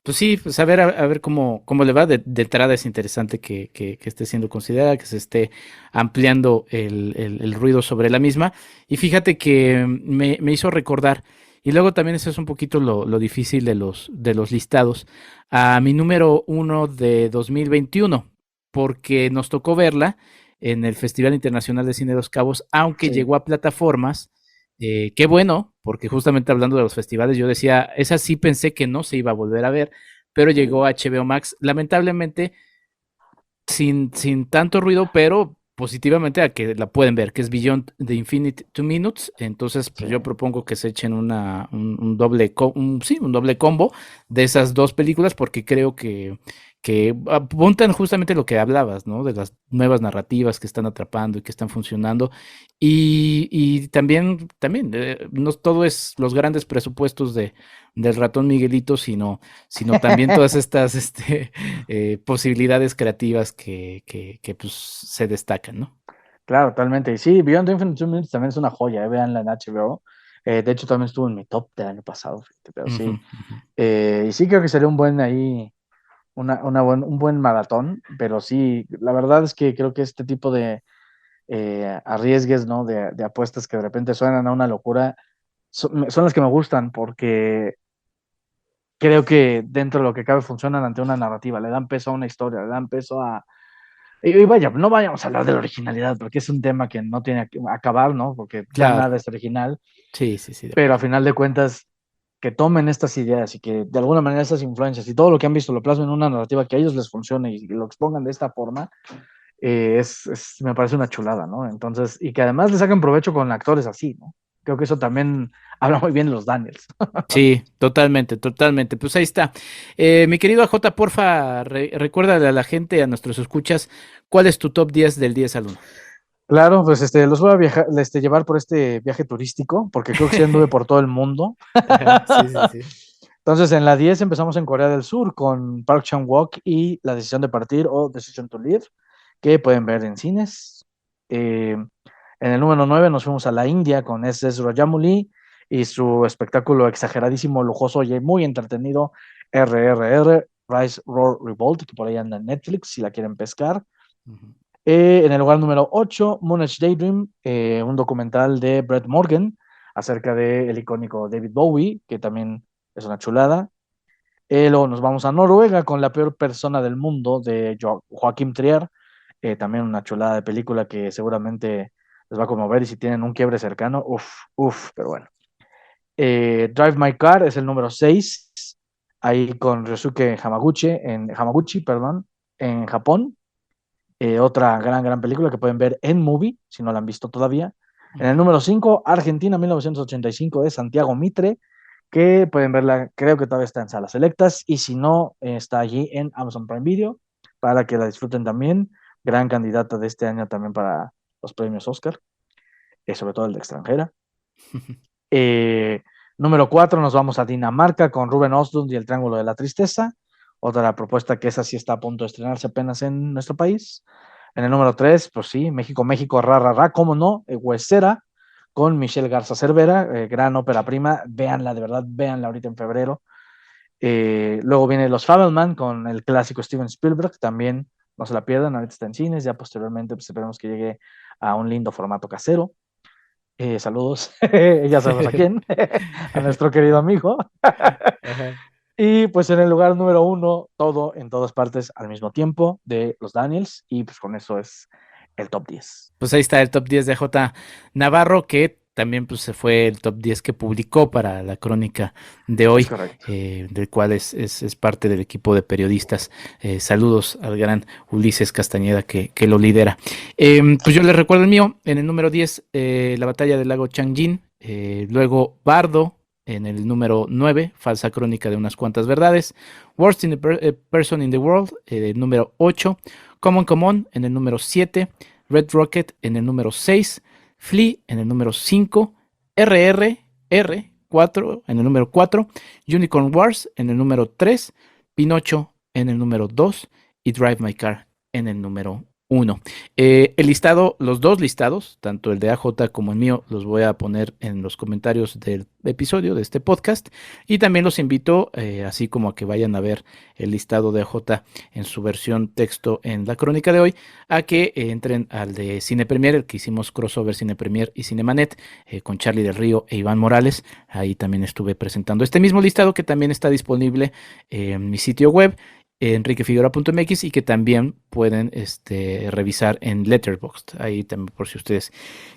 Pues sí, pues a ver cómo le va. De entrada es interesante que esté siendo considerada, que se esté ampliando el ruido sobre la misma. Y fíjate que me hizo recordar, y luego también eso es un poquito lo difícil de los listados, a mi número 1 de 2021, porque nos tocó verla en el Festival Internacional de Cine de Los Cabos, aunque llegó a plataformas. Qué bueno, porque justamente hablando de los festivales, yo decía, esa sí pensé que no se iba a volver a ver, pero llegó a HBO Max, lamentablemente sin tanto ruido, pero positivamente a que la pueden ver, que es Beyond the Infinite 2 Minutes. Entonces, pues yo propongo que se echen un doble combo de esas dos películas, porque creo que apuntan justamente lo que hablabas, ¿no? De las nuevas narrativas que están atrapando y que están funcionando. Y también no todo es los grandes presupuestos del ratón Miguelito, sino también todas estas posibilidades creativas que pues se destacan, ¿no? Claro, totalmente. Y sí, Beyond the Infinite 2 Minutes también es una joya, véanla en HBO. De hecho, también estuvo en mi top del año pasado, fíjate, pero sí. Y sí creo que sería un buen ahí, un buen maratón, pero sí, la verdad es que creo que este tipo de arriesgues, ¿no? De apuestas que de repente suenan a una locura, son las que me gustan, porque creo que dentro de lo que cabe funcionan ante una narrativa, le dan peso a una historia, le dan peso a... Y vaya, no vayamos a hablar de la originalidad, porque es un tema que no tiene que acabar, ¿no? Porque ya nada es original. Sí. Pero a final de cuentas, que tomen estas ideas y que de alguna manera estas influencias y todo lo que han visto lo plasmen en una narrativa que a ellos les funcione y lo expongan de esta forma, me parece una chulada, ¿no? Entonces, y que además le saquen provecho con actores así, ¿no? Creo que eso también habla muy bien de los Daniels. Sí, totalmente. Pues ahí está. Mi querido AJ, porfa, recuérdale a la gente, a nuestros escuchas, ¿cuál es tu top 10 del 10 al 1? Claro, pues los voy a llevar por este viaje turístico, porque creo que sí anduve por todo el mundo. Sí. Entonces, en la 10 empezamos en Corea del Sur con Park Chan-wook y La Decisión de Partir o Decision to Live, que pueden ver en cines. En el número 9 nos fuimos a la India con S.S. Rajamouli y su espectáculo exageradísimo, lujoso y muy entretenido RRR, Rise, Roar, Revolt, que por ahí anda en Netflix si la quieren pescar. En el lugar número 8, Moonage Daydream, un documental de Brett Morgen acerca del icónico David Bowie, que también es una chulada. Luego nos vamos a Noruega con La peor persona del mundo de Joachim Trier, también una chulada de película que seguramente les va a conmover, y si tienen un quiebre cercano, pero bueno. Drive My Car es el número 6, ahí con Ryosuke Hamaguchi, en Japón. Otra gran película que pueden ver en Movie, si no la han visto todavía. En el número 5, Argentina 1985 de Santiago Mitre, que pueden verla, creo que todavía está en salas selectas, y si no, está allí en Amazon Prime Video, para que la disfruten también. Gran candidata de este año también para los premios Oscar, sobre todo el de extranjera. Número 4, nos vamos a Dinamarca con Ruben Östlund y El Triángulo de la Tristeza, otra propuesta que esa sí está a punto de estrenarse apenas en nuestro país. En el número 3, pues sí, México, ra, cómo no, Huesera, con Michelle Garza Cervera, gran ópera prima, véanla, de verdad, véanla ahorita en febrero. Luego viene Los Fabelman con el clásico Steven Spielberg, también no se la pierdan, ahorita está en cines, ya posteriormente pues esperemos que llegue a un lindo formato casero. Saludos, ya sabemos a quién, a nuestro querido amigo. Y pues en el lugar número 1, Todo en Todas Partes al Mismo Tiempo, de los Daniels, y pues con eso es el top 10. Pues ahí está el top 10 de J. Navarro, que también pues se fue el top 10 que publicó para la crónica de hoy, del cual es parte del equipo de periodistas. Saludos al gran Ulises Castañeda que lo lidera. Pues yo les recuerdo el mío, en el número 10, La Batalla del Lago Changjin, luego Bardo, en el número 9, Falsa Crónica de Unas Cuantas Verdades, Worst Person in the World, número 8, Common en el número 7, Red Rocket en el número 6, Flea en el número 5, RRR4 en el número 4, Unicorn Wars en el número 3, Pinocho en el número 2 y Drive My Car en el número 1. El listado, los dos listados, tanto el de AJ como el mío, los voy a poner en los comentarios del episodio de este podcast, y también los invito, así como a que vayan a ver el listado de AJ en su versión texto en la crónica de hoy, a que entren al de Cine Premier, el que hicimos crossover Cine Premier y Cinemanet, con Charlie del Río e Iván Morales. Ahí también estuve presentando este mismo listado, que también está disponible en mi sitio web, enriquefigueroa.mx, y que también pueden revisar en Letterboxd, ahí también por si ustedes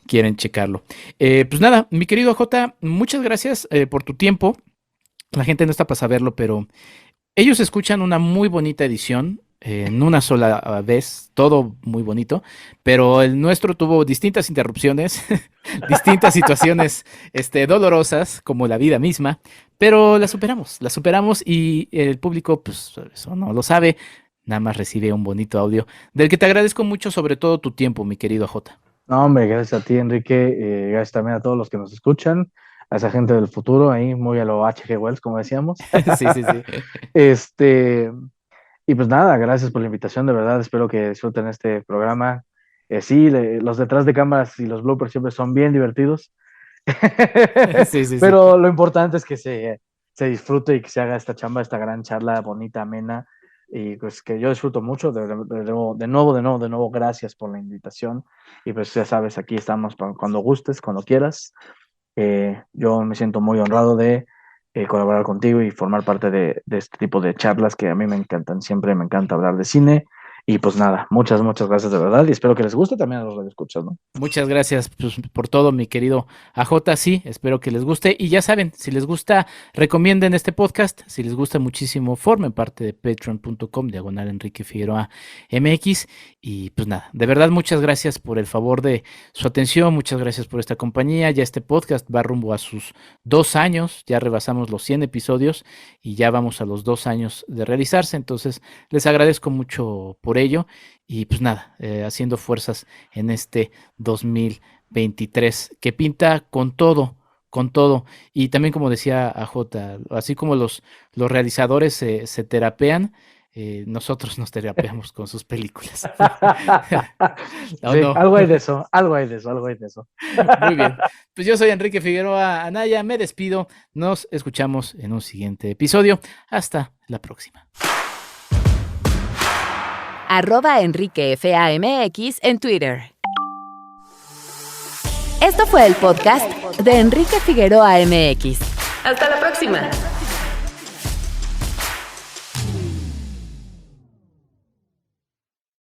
quieren checarlo. Pues nada, mi querido J, muchas gracias por tu tiempo. La gente no está para saberlo, pero ellos escuchan una muy bonita edición en una sola vez, todo muy bonito, pero el nuestro tuvo distintas interrupciones, distintas situaciones dolorosas, como la vida misma, pero la superamos, y el público, pues eso no lo sabe, nada más recibe un bonito audio, del que te agradezco mucho, sobre todo tu tiempo, mi querido J. No, hombre, gracias a ti, Enrique, gracias también a todos los que nos escuchan, a esa gente del futuro, ahí muy a lo H.G. Wells, como decíamos. Sí. Y pues nada, gracias por la invitación, de verdad, espero que disfruten este programa. Sí, los detrás de cámaras y los bloopers siempre son bien divertidos, pero lo importante es que se disfrute y que se haga esta chamba, esta gran charla bonita, amena, y pues que yo disfruto mucho. De nuevo, gracias por la invitación, y pues ya sabes, aquí estamos cuando gustes, cuando quieras. Yo me siento muy honrado de colaborar contigo y formar parte de este tipo de charlas que a mí me encantan. Siempre me encanta hablar de cine. Y pues nada, muchas gracias de verdad, y espero que les guste también a los radioescuchas, ¿no? Muchas gracias por todo, mi querido AJ, sí, espero que les guste, y ya saben, si les gusta, recomienden este podcast, si les gusta muchísimo, formen parte de patreon.com/Enrique Figueroa MX, y pues nada, de verdad, muchas gracias por el favor de su atención, muchas gracias por esta compañía. Ya este podcast va rumbo a sus 2 años, ya rebasamos los 100 episodios, y ya vamos a los 2 años de realizarse, entonces les agradezco mucho por ello, y pues nada, haciendo fuerzas en este 2023 que pinta con todo, y también, como decía AJ, así como los realizadores se terapean, nosotros nos terapeamos con sus películas. No. Algo hay de eso. Muy bien, pues yo soy Enrique Figueroa Anaya, me despido, nos escuchamos en un siguiente episodio, hasta la próxima. @EnriqueFAMX en Twitter. Esto fue el podcast de Enrique Figueroa MX. Hasta la próxima.